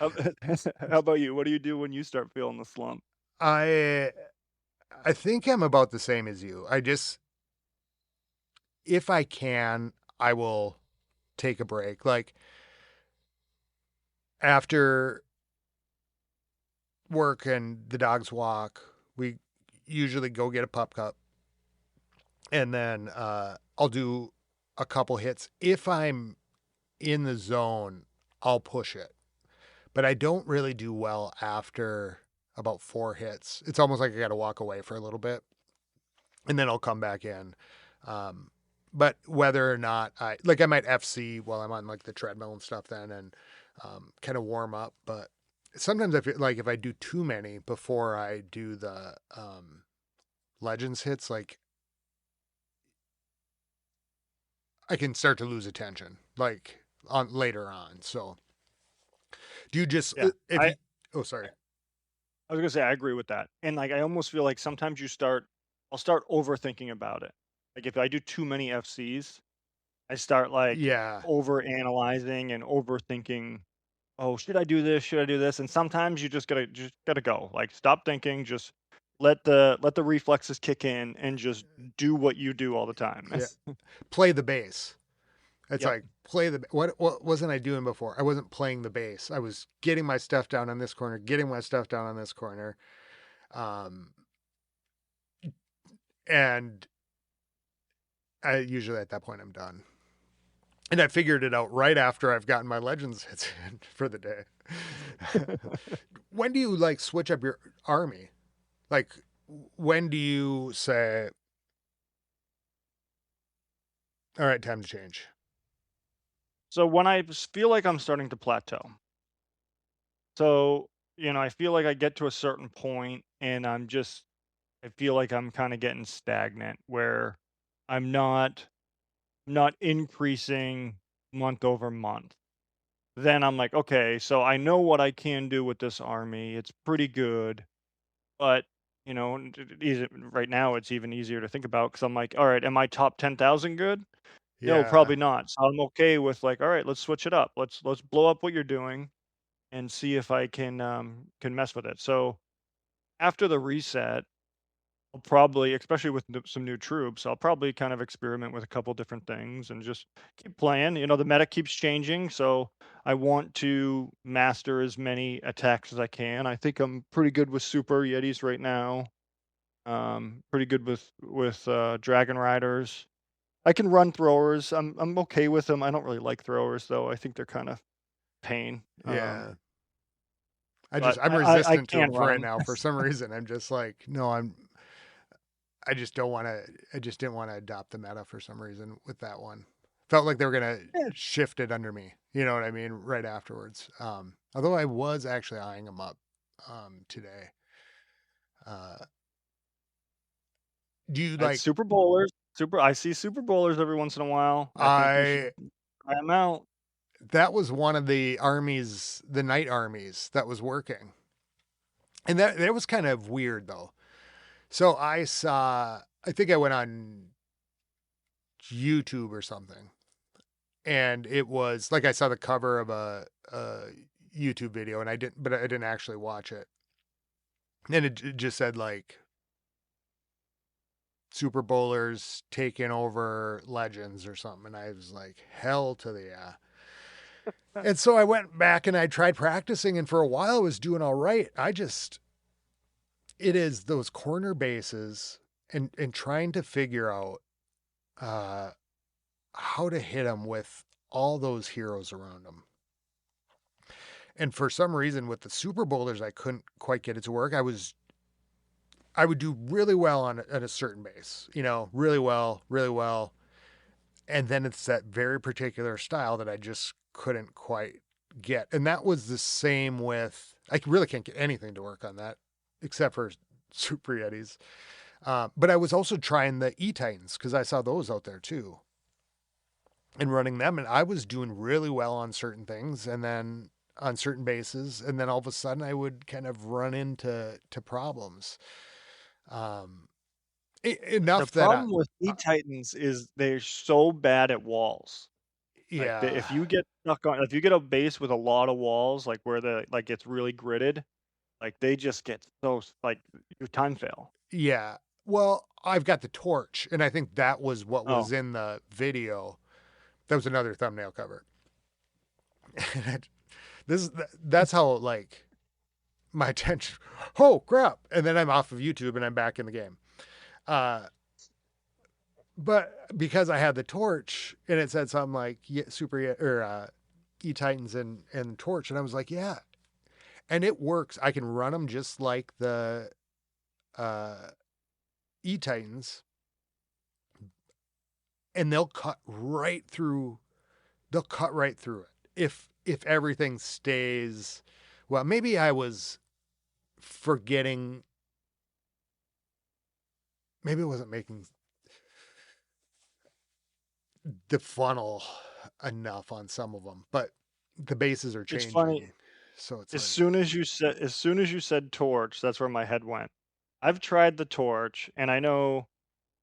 Uh, how how about you? What do you do when you start feeling the slump? I I think I'm about the same as you. I just if I can, I will take a break. Like after work and the dogs walk, we usually go get a pup cup and then I'll do a couple hits. If I'm in the zone, I'll push it. But I don't really do well after about 4 hits. It's almost like I got to walk away for a little bit and then I'll come back in. Um, but whether or not I might FC while I'm on like the treadmill and stuff then and kind of warm up. But sometimes I feel like if I do too many before I do the Legends hits, like I can start to lose attention like on later on. So do you just Yeah. if you oh sorry. I was gonna say I agree with that. And like I almost feel like sometimes I'll start overthinking about it. Like if I do too many FCs, I start like Yeah. over analyzing and overthinking, oh, should I do this? Should I do this? And sometimes you just gotta go. Like stop thinking, just let the reflexes kick in and just do what you do all the time. Yeah. Play the bass. It's Yep. like play the what wasn't I doing before? I wasn't playing the bass. I was getting my stuff down on this corner, getting my stuff down on this corner. Um and I usually at that point I'm done. And I figured it out right after I've gotten my legends hits in for the day. When do you like switch up your army? Like when do you say, all right, time to change? So when I feel like I'm starting to plateau, So, I feel like I get to a certain point and I feel like I'm kind of getting stagnant where I'm not increasing month over month. Then I'm like, okay, so I know what I can do with this army. It's pretty good, but right now it's even easier to think about because I'm like, all right, am I top 10,000 good? No, Yeah. probably not. So I'm okay with like, all right, let's switch it up. Let's blow up what you're doing and see if I can mess with it. So after the reset, I'll probably, especially with some new troops, I'll probably kind of experiment with a couple different things and just keep playing. The meta keeps changing, so I want to master as many attacks as I can. I think I'm pretty good with super yetis right now. Pretty good with dragon riders. I can run throwers. I'm okay with them. I don't really like throwers though. I think they're kind of pain. Yeah. But I'm I resistant to can them run right them. now for some reason. I'm just like, no, I just don't want to, I just didn't want to adopt the meta for some reason with that one. Felt like they were going to shift it under me. You know what I mean? Right afterwards. Although I was actually eyeing them up, today. Uh, do you It's like, Super Bowlers. I see Super Bowlers every once in a while. I think you should I, try them out. that was one of the armies, the night armies that was working. And that was kind of weird though. So I think I went on YouTube or something, and it was like I saw the cover of a YouTube video, and but I didn't actually watch it. And it just said like Super Bowlers taking over Legends or something, and I was like, hell to the yeah. And so I went back and I tried practicing, and for a while I was doing all right. It is those corner bases and trying to figure out uh, how to hit them with all those heroes around them. And for some reason, with the Super Bowlers, I couldn't quite get it to work. I would do really well on a certain base, really well. And then it's that very particular style that I just couldn't quite get. And that was the same with, I really can't get anything to work on that except for Super Yetis. But I was also trying the E Titans because I saw those out there too and running them. And I was doing really well on certain things and then on certain bases. And then all of a sudden I would kind of run into problems. Um, The enough that problem with E-Titans is they're so bad at walls. Like, yeah, if you get stuck on if you get a base with a lot of walls, like, where the like, it's really gridded, like, they just get so like, you time fail. yeah. Well, I've got the torch, and I think that was what Oh, was in the video. That was another thumbnail cover. That's how like my attention. Oh crap! And then I'm off of YouTube and I'm back in the game. Uh, but because I had the torch and it said something like Super or E Titans and Torch, and I was like, yeah, and it works. I can run them just like the uh, E Titans, and they'll cut right through. They'll cut right through it if everything stays. Well, maybe I was forgetting. Maybe I wasn't making the funnel enough on some of them, but the bases are it's funny, changing, so it's like, as soon as you said torch, that's where my head went. I've tried the torch, and I know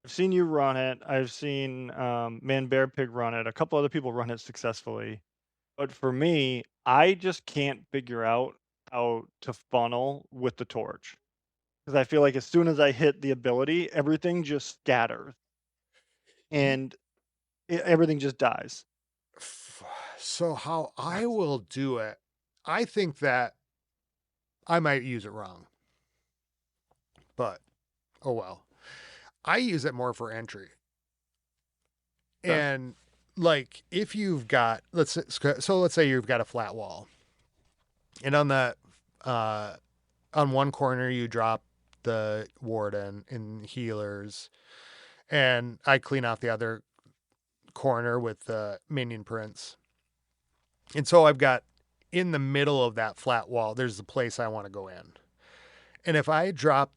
I've seen you run it. I've seen, WarPig run it. A couple other people run it successfully. But for me, I just can't figure out how to funnel with the torch because I feel like as soon as I hit the ability, everything just scatters and everything just dies. so how I will do it, I think that I might use it wrong, but oh well. I use it more for entry. Okay. And like if you've got let's say you've got a flat wall, and uh on one corner you drop the warden and healers, and I clean out the other corner with the minion prince. And so I've got in the middle of that flat wall, there's the place I want to go in. And if I drop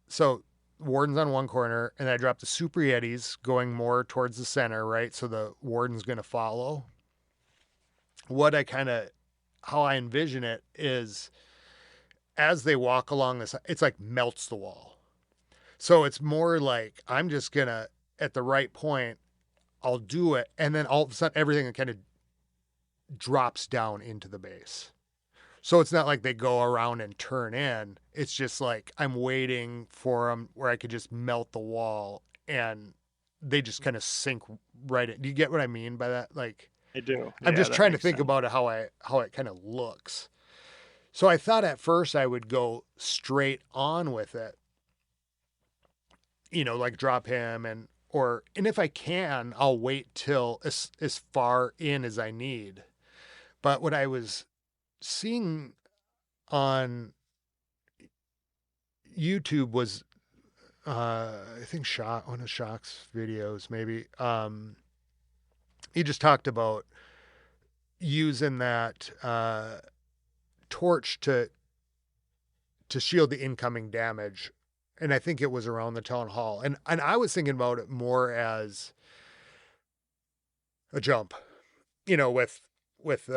so Warden's on one corner, and I drop the Super Yetis going more towards the center, right? So the Warden's going to follow. What I kind of, how I envision it is as they walk along this, it's like melts the wall. So it's more like I'm just going to, at the right point, I'll do it. And then all of a sudden, everything kind of drops down into the base. So it's not like they go around and turn in. It's just like I'm waiting for them where I could just melt the wall and they just kind of sink right in. Do you get what I mean by that? Like I do. I'm Yeah, just that trying to makes think sense. about it how it kind of looks. So I thought at first I would go straight on with it, like drop him and if I can, I'll wait till as far in as I need. But what I was seeing on YouTube was I think one of Shock's videos maybe. He just talked about using that torch to shield the incoming damage, and I think it was around the town hall. And I was thinking about it more as a jump, with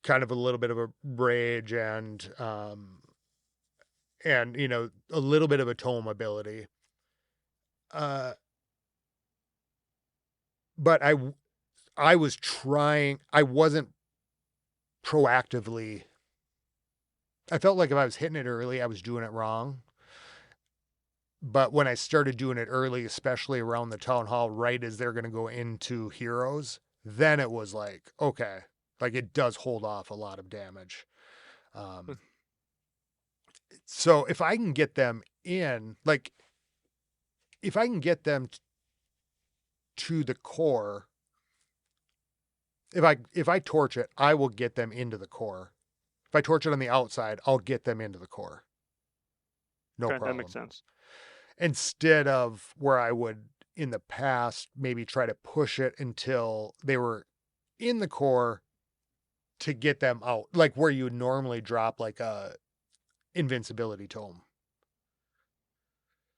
kind of a little bit of a rage and a little bit of a tome ability. Uh, but I was trying. I wasn't proactively. I felt like if I was hitting it early, I was doing it wrong. But when I started doing it early, especially around the town hall, right as they're going to go into heroes, then it was like, okay, like it does hold off a lot of damage. Um, so if I can get them in, like if I can get them to the core, if I torch it, I will get them into the core. If I torch it on the outside, I'll get them into the core. No Okay, that makes problem. sense. Instead of where I would in the past maybe try to push it until they were in the core to get them out, like where you would normally drop like a invincibility tome.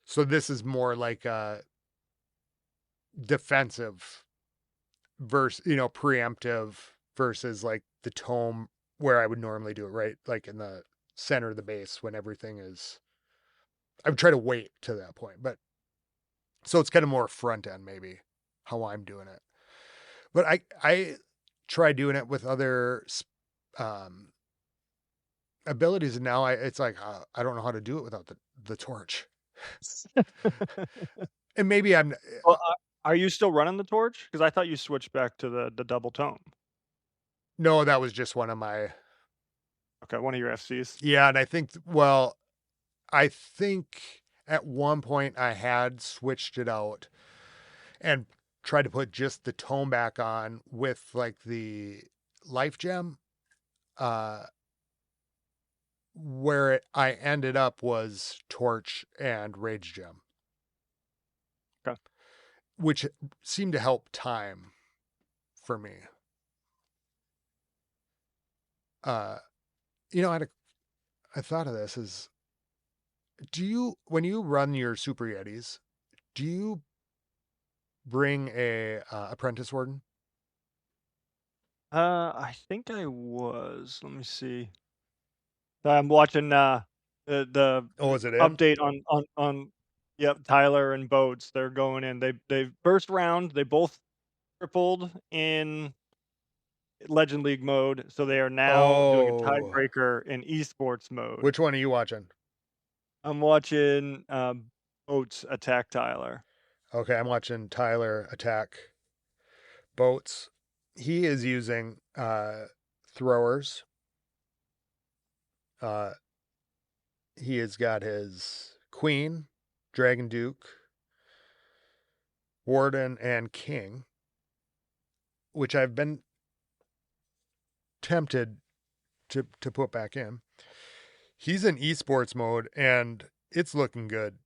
So this is more like a defensive versus, preemptive versus like the tome where I would normally do it, right? Like in the center of the base when everything is, I would try to wait to that point. But so it's kind of more front end, maybe how I'm doing it. But I try doing it with other um, abilities, and now it's like I don't know how to do it without the torch. And maybe I'm Well, are you still running the torch? Because I thought you switched back to the double tone. no, that was just one of my Okay, one of your FCs. yeah, and I think at one point I had switched it out and tried to put just the tome back on with like the life gem. Uh, where I ended up was torch and rage gem, Okay. which seemed to help time for me. Uh, I thought of this as when you run your super yetis, do you bring a apprentice warden? I think I was. Let me see. I'm watching Oh, the is it in? update on yep, Tyler and Boats. They're going in. They first round, they both tripled in Legend League mode, so they are now doing a Oh, tiebreaker in esports mode. which one are you watching? I'm watching Boats attack Tyler. Okay, I'm watching Tyler attack boats. He is using throwers. Uh, he has got his queen, dragon duke, warden, and king, which I've been tempted to put back in. He's in esports mode and it's looking good.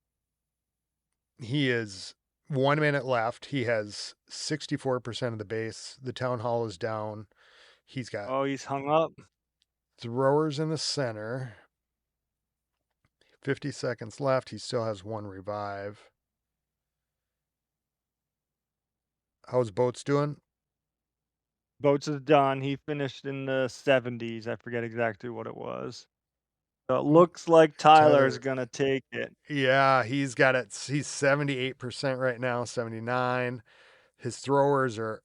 He is 1 minute left. He has 64% of the base. The town hall is down. He's got Oh, he's hung up. throwers in the center. 50 seconds left. He still has one revive. How's Boats doing? Boats is done. He finished in the 70s. I forget exactly what it was. So it looks like Tyler's Tyler, gonna take it. yeah, he's got it. He's 78% right now, 79. His throwers are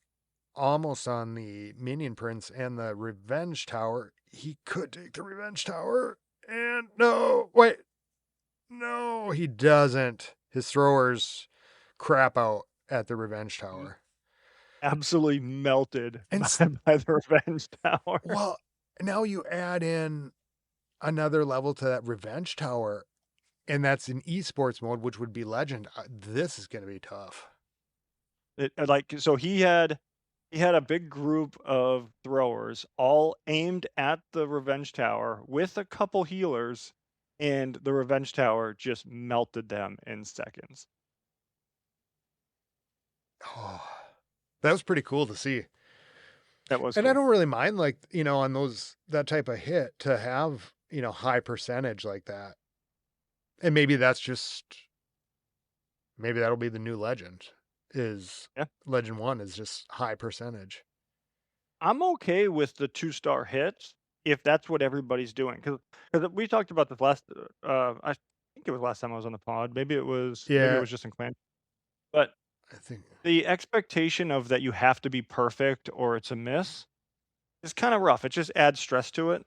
almost on the Minion Prince and the Revenge Tower. He could take the Revenge Tower. And no, wait. No, he doesn't. His throwers crap out at the Revenge M- Tower. Absolutely melted And by the Revenge Tower. well, now you add in another level to that Revenge Tower, and that's in esports mode, which would be legend. This is going to be tough. Like so he had a big group of throwers all aimed at the Revenge Tower with a couple healers, and the Revenge Tower just melted them in seconds. Oh, that was pretty cool to see. That was And I cool. don't really mind, like, on those, that type of hit to have, high percentage like that. And maybe that's just, maybe that'll be the new legend is Yeah. legend one is just high percentage. I'm okay with the 2-star hits if that's what everybody's doing. Because we talked about this last, I think it was last time I was on the pod. Maybe it Yeah, was just in clan. But I think, the expectation of that you have to be perfect or it's a miss is kind of rough. It just adds stress to it.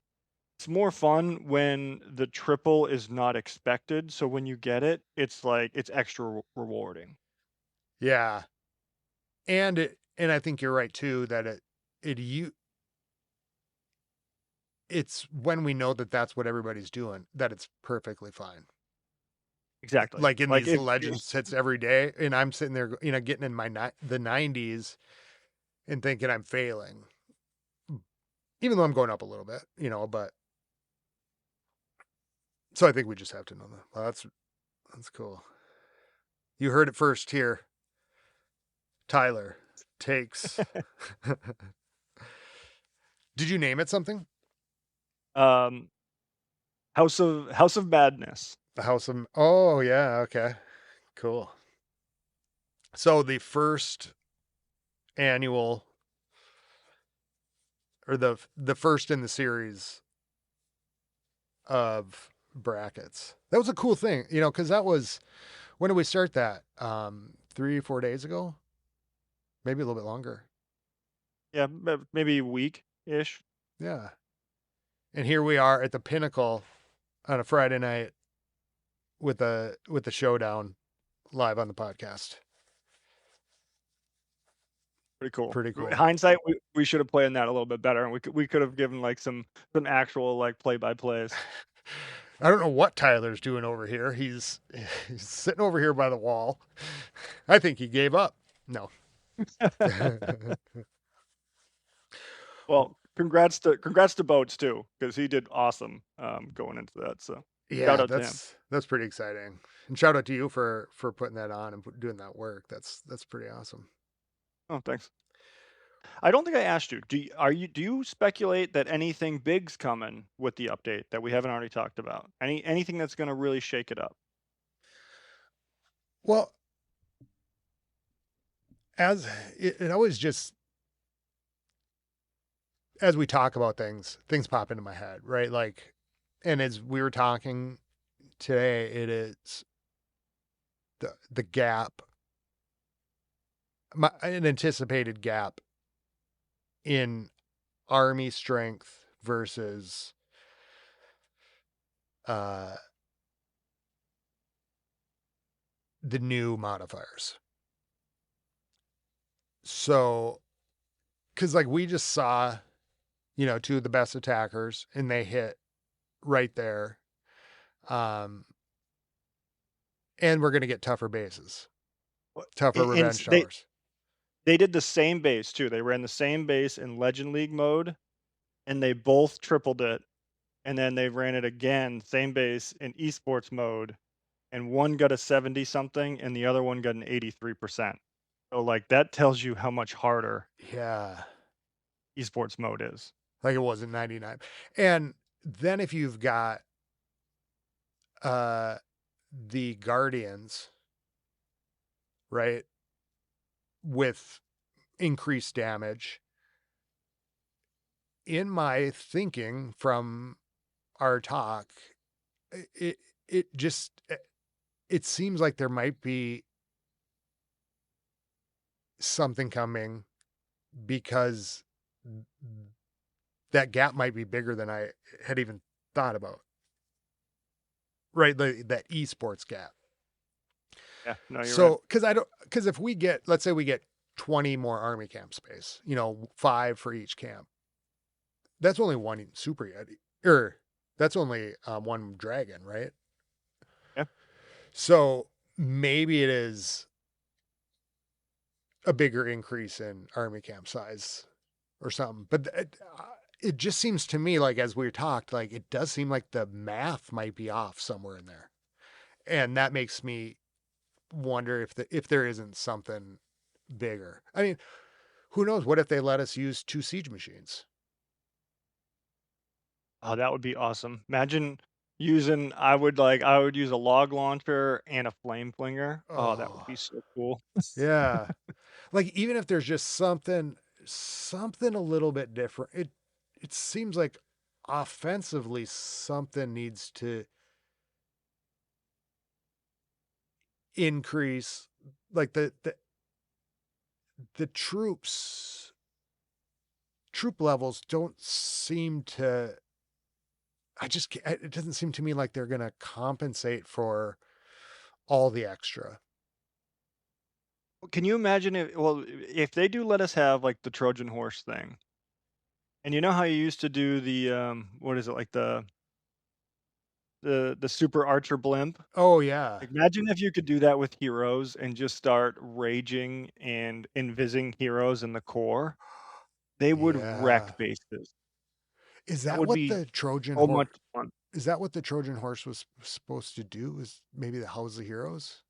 It's more fun when the triple is not expected. So when you get it, it's like it's extra rewarding. yeah. And I think you're right too, that it's when we know that that's what everybody's doing, that it's perfectly fine. Exactly. Like in Like these if you're legends hits every day, and I'm sitting there, getting in the 90s and thinking I'm failing, even though I'm going up a little bit, but so I think we just have to know that. Well, that's cool. You heard it first here. Tyler takes. Did you name it something? um House of Madness. The House of. Oh yeah, okay, cool. So the first annual, or the first in the series of brackets. That was a cool thing, because that was, when did we start that? 3 4 days ago, maybe a little bit longer. Yeah, maybe a week ish. Yeah. And here we are at the pinnacle on a Friday night with the showdown live on the podcast. Pretty cool. Pretty cool. Hindsight, we should have planned that a little bit better, and we could have given like some actual like play by plays. I don't know what Tyler's doing over here. He's sitting over here by the wall. I think he gave up. No. Well, congrats to Boats too, because he did awesome going into that. So shout Yeah, out to him. that's pretty exciting. And shout out to you for putting that on and doing that work. That's pretty awesome. Oh, thanks. I don't think I asked you. Do you speculate that anything big's coming with the update that we haven't already talked about? Anything that's going to really shake it up? Well, as it always just, as we talk about things pop into my head, right? Like, and as we were talking today, it is the gap, an anticipated gap in army strength versus uh the new modifiers. So, because like we just saw, two of the best attackers, and they hit right there. Um, and we're gonna get tougher bases, tougher And revenge towers. they did the same base too. They ran the same base in Legend League mode, and they both tripled it. And then they ran it again, same base in esports mode, and one got a 70 something, and the other one got an 83%. So like that tells you how much harder. Yeah. esports mode is. like it was in 99. And then if you've got uh the Guardians, right, with increased damage, in my thinking from our talk, it it just it seems like there might be something coming because that gap might be bigger than I had even thought about. Right, that esports gap. Yeah, no, you're right. So, because if we get, let's say we get 20 more army camp space, 5 for each camp. That's only one super yeti, or that's only one dragon, right? Yeah. So maybe it is a bigger increase in army camp size or something. But it just seems to me like, as we talked, like it does seem like the math might be off somewhere in there, and that makes me wonder if there isn't something bigger. I mean, who knows? What if they let us use 2 siege machines? Oh, that would be awesome. Imagine I would use a log launcher and a flame flinger. Oh, that would Oh, be so cool. yeah. Like even if there's just something a little bit different. It seems like offensively something needs to increase, like the troop levels don't seem to, it doesn't seem to me like they're going to compensate for all the extra. Can you imagine if they do let us have like the Trojan horse thing, and you know how you used to do the what is it, like the super archer blimp? Oh yeah. Like, imagine if you could do that with heroes and just start raging and invising heroes in the core. They would wreck Yeah. bases. Is That that would what be the Trojan so much horse fun. is that what the Trojan horse was supposed to do? Is maybe the house the heroes?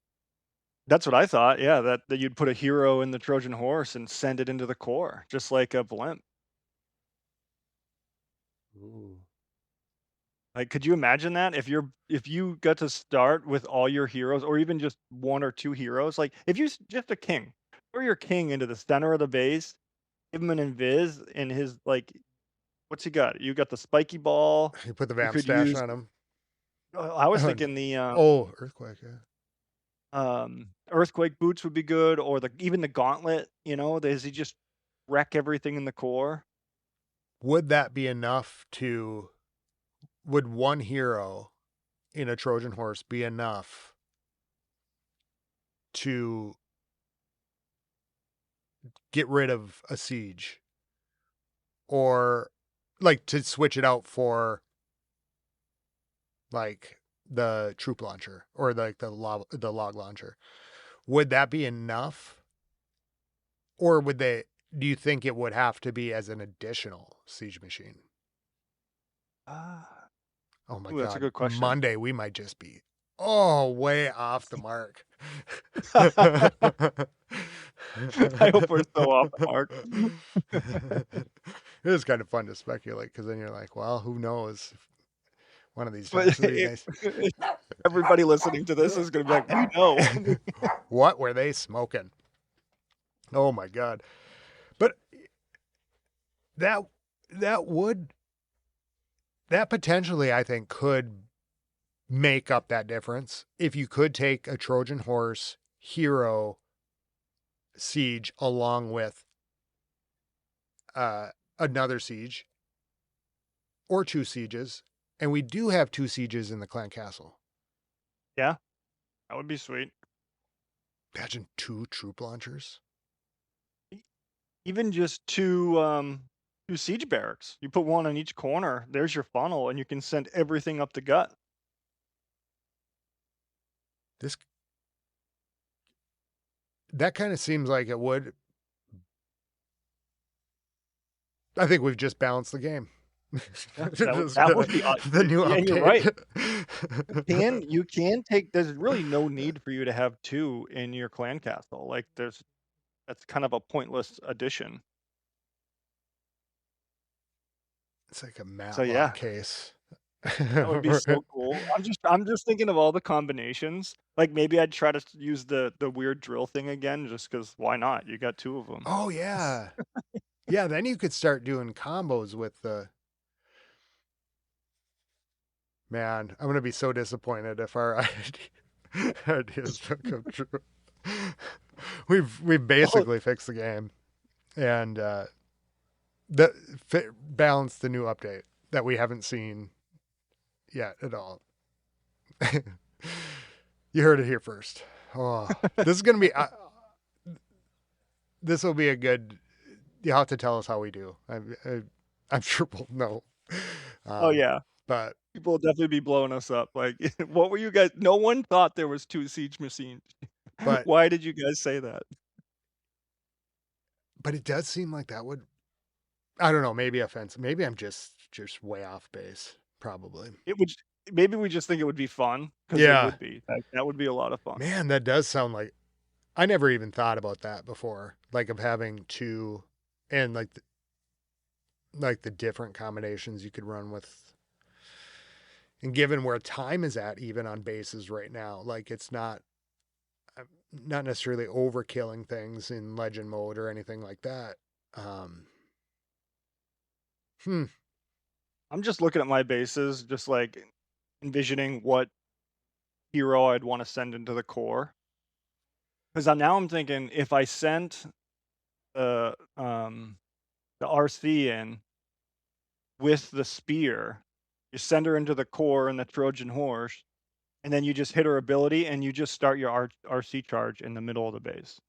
That's what I thought, yeah, that you'd put a hero in the Trojan horse and send it into the core, just like a blimp. Ooh. Like, could you imagine that? If you got to start with all your heroes or even just 1 or 2 heroes, like, if you just a king, throw your king into the center of the base, give him an invis and his, like what's he got? You got the spiky ball, You put the you vamp could stash use on him. I was Oh, thinking the, earthquake, yeah. earthquake boots would be good or even the gauntlet, does he just wreck everything in the core? Would that be enough to would one hero in a Trojan horse be enough to get rid of a siege, or like to switch it out for like the troop launcher or like the log launcher? Would that be enough, or would they? Do you think it would have to be as an additional siege machine? Ah, Oh my ooh, that's a God. good question. Monday, we might just be, way off the mark. I hope we're so off the mark. It is kind of fun to speculate because then you're like, well, who knows? If one of these But times it'll be nice. everybody listening to this is gonna be like, "We know." What were they smoking? Oh my God. But that, that would, that potentially, I think, could make up that difference if you could take a Trojan horse hero siege along with uh, another siege or 2 sieges. And we do have 2 sieges in the clan castle. Yeah, that would be sweet. Imagine 2 troop launchers. E Even just 2 siege barracks. You put 1 on each corner, there's your funnel, and you can send everything up the gut. This That kind of seems like it would. I think we've just balanced the game. Yeah, Just that would be the new yeah, and you're right. update. You can take there's really no need for you to have 2 in your clan castle, like, that's kind of a pointless addition. It's like a So Matlock yeah, case. that would be so cool. I'm just thinking of all the combinations. Like, maybe I'd try to use the weird drill thing again just because why not? You got 2 of them. Oh yeah. Yeah, then you could start doing combos with the man. I'm gonna be so disappointed if our ideas don't come true. We've Oh, basically fixed the game and the balanced the new update that we haven't seen yet at all. You heard it here first. Oh, this is gonna be. This will be a good. You'll have to tell us how we do. I'm sure we'll know. oh, Um, yeah. but People will definitely be blowing us up. Like, what were you guys no one thought there was 2 siege machines. but Why did you guys say that? but it does seem like that would. I don't know. Maybe offensive. Maybe I'm just way off base. Probably. It would maybe we just think it would be fun because it Yeah, would be. That would be a lot of fun. man, that does sound like. I never even thought about that before. Like of having two, and like the different combinations you could run with. And given where time is at, even on bases right now, like it's not necessarily overkilling things in legend mode or anything like that. Um, hmm. I'm just looking at my bases, just, like, envisioning what hero I'd wanna send into the core. 'Cause I'm thinking if I sent the RC in with the spear, you send her into the core and the Trojan horse, and then you just hit her ability, and you just start your RC charge in the middle of the base.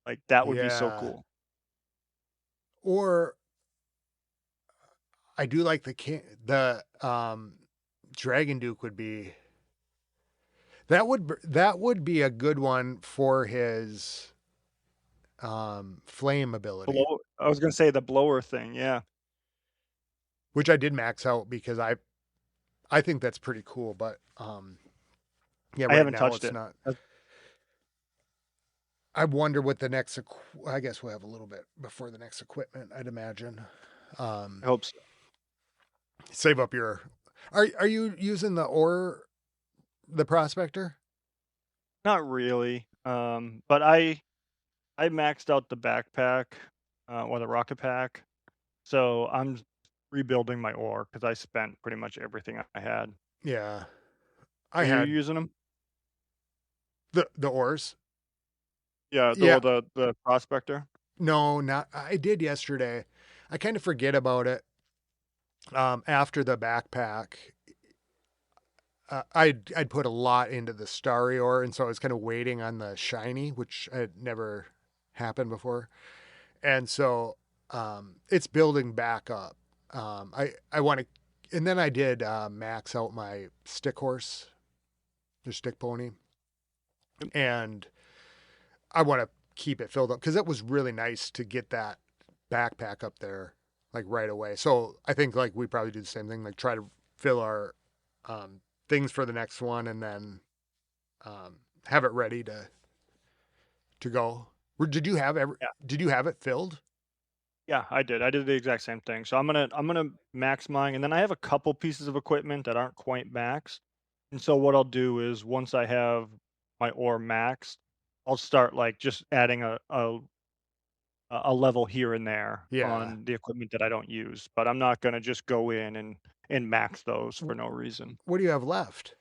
Like, that would be so Yeah. cool. Or I do like the Dragon Duke would be that would be a good one for his flame ability, I was gonna say the blower thing, yeah. which I did max out because I think that's pretty cool, but yeah, I right haven't now touched it's it. not. I wonder what the next I guess we'll have a little bit before the next equipment, I'd imagine. I Um hope so. Save up your are you using the prospector? Not really, but I maxed out the backpack, or the rocket pack, so I'm rebuilding my ore because I spent pretty much everything I had. Yeah. Are I you had using them? the ores. Yeah, Yeah, the prospector? no, not I did yesterday. I kind of forget about it after the backpack. I'd put a lot into the starry ore, and so I was kind of waiting on the shiny, which had never happened before. And so it's building back up. I want to, and then I did max out my stick horse, the stick pony, Yep. and I want to keep it filled up because it was really nice to get that backpack up there like right away. So I think like we probably do the same thing, like try to fill our um, things for the next one, and then have it ready to go. Yeah. Did you have it filled? Yeah, I did. I did the exact same thing. So I'm gonna max mine, and then I have a couple pieces of equipment that aren't quite maxed. And so what I'll do is once I have my ore maxed, I'll start like just adding a level here and there Yeah. on the equipment that I don't use. But I'm not gonna just go in and max those for W- no reason. What do you have left?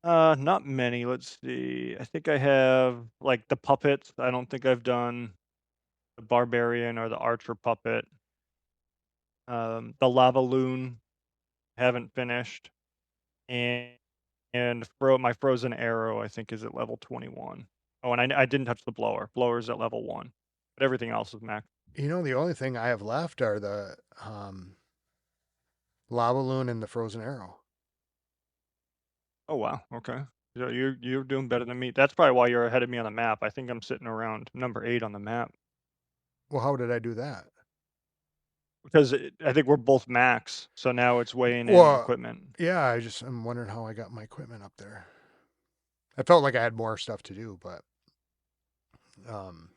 Not many. Let's see. I think I have like the puppets. I don't think I've done the barbarian or the archer puppet. The lava loon haven't finished, and my frozen arrow I think is at level 21. Oh, and I didn't touch the blower. Blower's at level 1, but everything else is max. You know, the only thing I have left are the lava loon and the frozen arrow. Oh wow, okay. So you're doing better than me. That's probably why you're ahead of me on the map. I think I'm sitting around number 8 on the map Well, how did I do that? because I think we're both max. So now it's weighing in Well, equipment. yeah, I'm wondering how I got my equipment up there. I felt like I had more stuff to do, but um,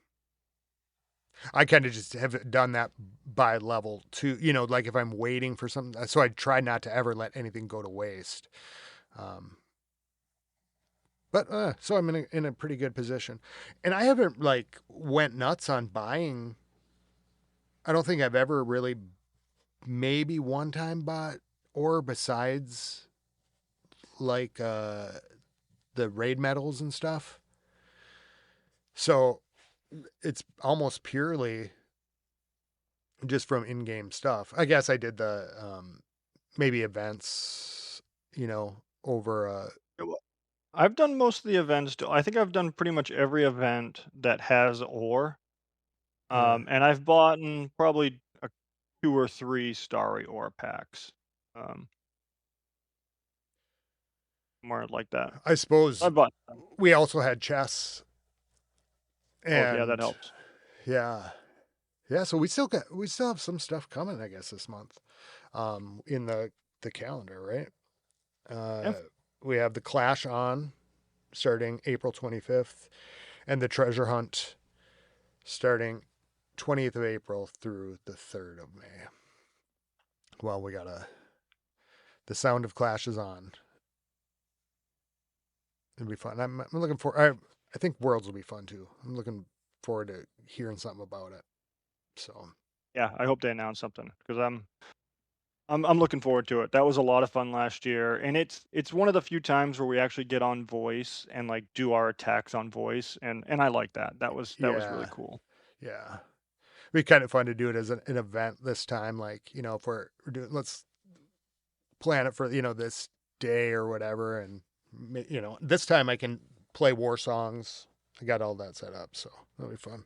I kind of just have done that by level two, like if I'm waiting for something. So I try not to ever let anything go to waste. Um, but so I'm in a pretty good position, and I haven't like went nuts on buying. I don't think I've ever really, maybe one time bought, or besides like the raid medals and stuff. So it's almost purely just from in-game stuff. I guess I did the maybe events, over Yeah, well, I've done most of the events. I think I've done pretty much every event that has ore. uh And I've bought probably two or three starry ore packs. Um, more like that. I suppose I bought them. we also had chess Oh yeah, that and helps. yeah. Yeah, so we still have some stuff coming, I guess, this month. In the calendar, right? Yeah. We have the Clash on starting April 25th and the Treasure Hunt starting 20th of April through the 3rd of May. Well, we got the Sound of Clash is on. It'll be fun. I'm looking for. I think Worlds will be fun too. I'm looking forward to hearing something about it. So Yeah, I hope they announce something because I'm looking forward to it. That was a lot of fun last year, and it's one of the few times where we actually get on voice and like do our attacks on voice, and I like that. That was really yeah, cool. yeah, it'd be kind of fun to do it as an event this time. Like if we're doing, let's plan it for this day or whatever, and this time I can play war songs. I got all that set up, so that'll be fun.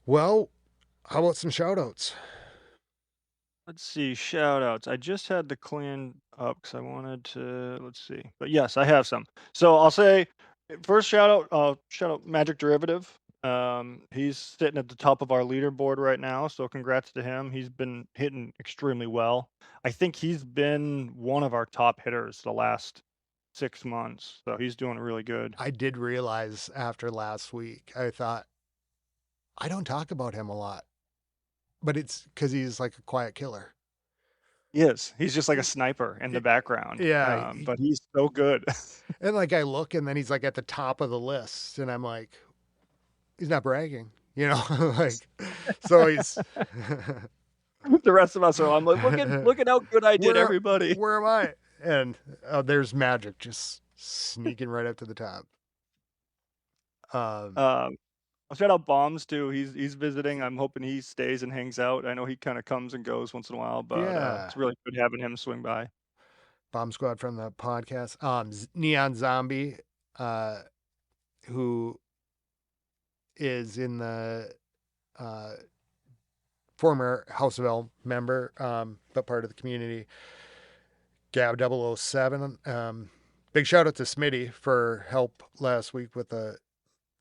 Well, how about some shout outs? Let's see, shout outs. I just had the clan up because I wanted to, let's see. But yes, I have some. So I'll say first shout out Magic Derivative. He's sitting at the top of our leaderboard right now, so congrats to him. He's been hitting extremely well. I think he's been one of our top hitters the last 6 months, so he's doing really good. I did realize after last week, I thought I don't talk about him a lot, but it's because he's like a quiet killer. He is. He's just like a sniper in the background, Yeah, but he's so good. and like I look, and then he's like at the top of the list, and I'm like, he's not bragging, like, so he's The rest of us are. I'm like, look at how good I did, where everybody. where am I? And there's Magic just sneaking right up to the top. Um, Um, I'll shout out Bombs too. He's visiting. I'm hoping he stays and hangs out. I know he kind of comes and goes once in a while, but yeah, it's really good having him swing by. Bomb Squad from the podcast. Neon Zombie, uh, who is in the uh, former House of L member, but part of the community. Gab 007. Big shout out to Smitty for help last week with a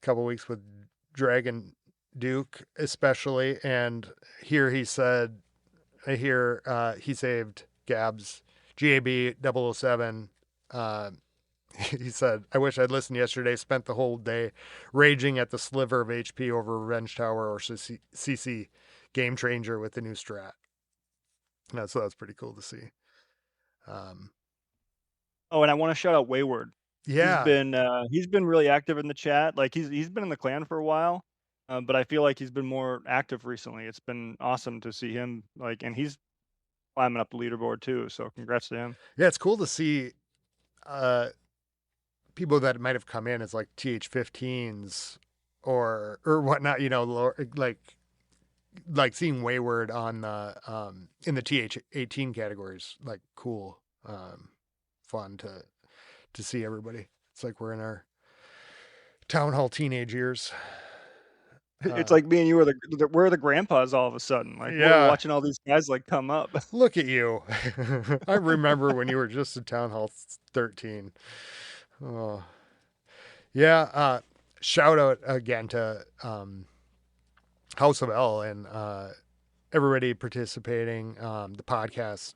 couple weeks with Dragon Duke, especially. And here he said, he saved Gab's GAB 007. Uh, he said, I wish I'd listened yesterday. Spent the whole day raging at the sliver of HP over Revenge Tower or CC Game Changer with the new strat. So that's pretty cool to see. Um, Oh, and I want to shout out Wayward. yeah, He's been really active in the chat. Like he's been in the clan for a while, but I feel like he's been more active recently. It's been awesome to see him and he's climbing up the leaderboard too. So congrats to him. yeah, it's cool to see uh, people that might have come in as like TH15s or whatnot. Like seeing Wayward on the in the TH18 categories, like cool, fun to see everybody. It's like we're in our town hall teenage years. It's Uh, like me and you are we're the grandpas all of a sudden. Like we're yeah, watching all these guys come up. look at you. I remember when you were just a town hall 13. Oh, yeah. Shout out again to House of L and everybody participating, the podcast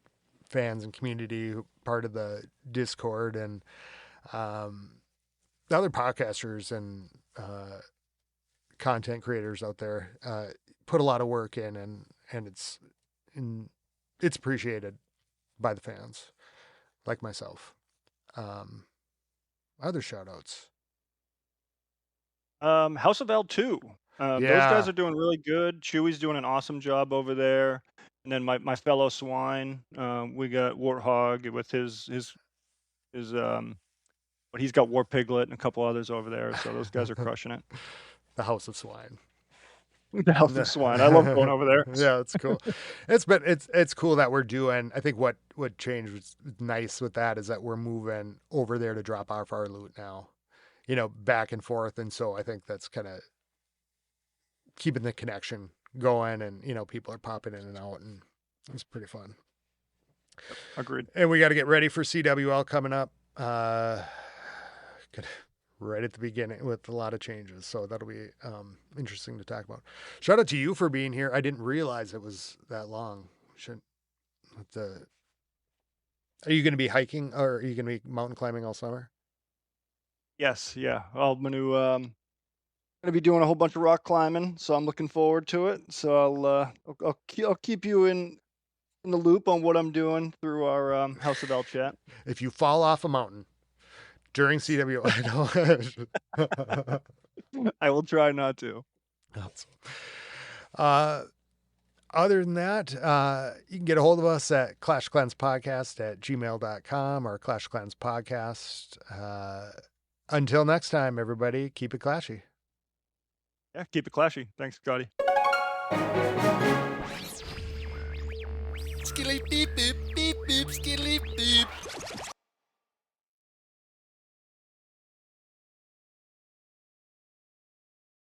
fans and community, part of the Discord, and um, the other podcasters and content creators out there put a lot of work in, and it's appreciated by the fans, like myself. Other shout outs. House of L 2. Those guys Yeah. are doing really good. Chewy's doing an awesome job over there. And then my fellow swine, we got Warthog with his but he's got War Piglet and a couple others over there. So those guys are crushing it. The House of Swine. The House of Swine. I love going over there. Yeah, it's cool. It's cool that we're doing. I think what changed was nice with that is that we're moving over there to drop off our loot now, back and forth. And so I think that's kind of keeping the connection going, and people are popping in and out, and it's pretty fun. Agreed. And we got to get ready for CWL coming up. Right at the beginning with a lot of changes. So that'll be interesting to talk about. Shout out to you for being here. I didn't realize it was that long. Are you going to be hiking, or are you going to be mountain climbing all summer? Yes, yeah. I'm gonna be doing a whole bunch of rock climbing, so I'm looking forward to it. So I'll keep you in the loop on what I'm doing through our House of L chat. If you fall off a mountain during CWL, I will try not to. Other than that, you can get a hold of us at clashclanspodcast@gmail.com or Clash Clans Podcast. Until next time, everybody, keep it clashy. Yeah, keep it clashy. Thanks, Scotty. Skilly beep beep beep beep skilly beep.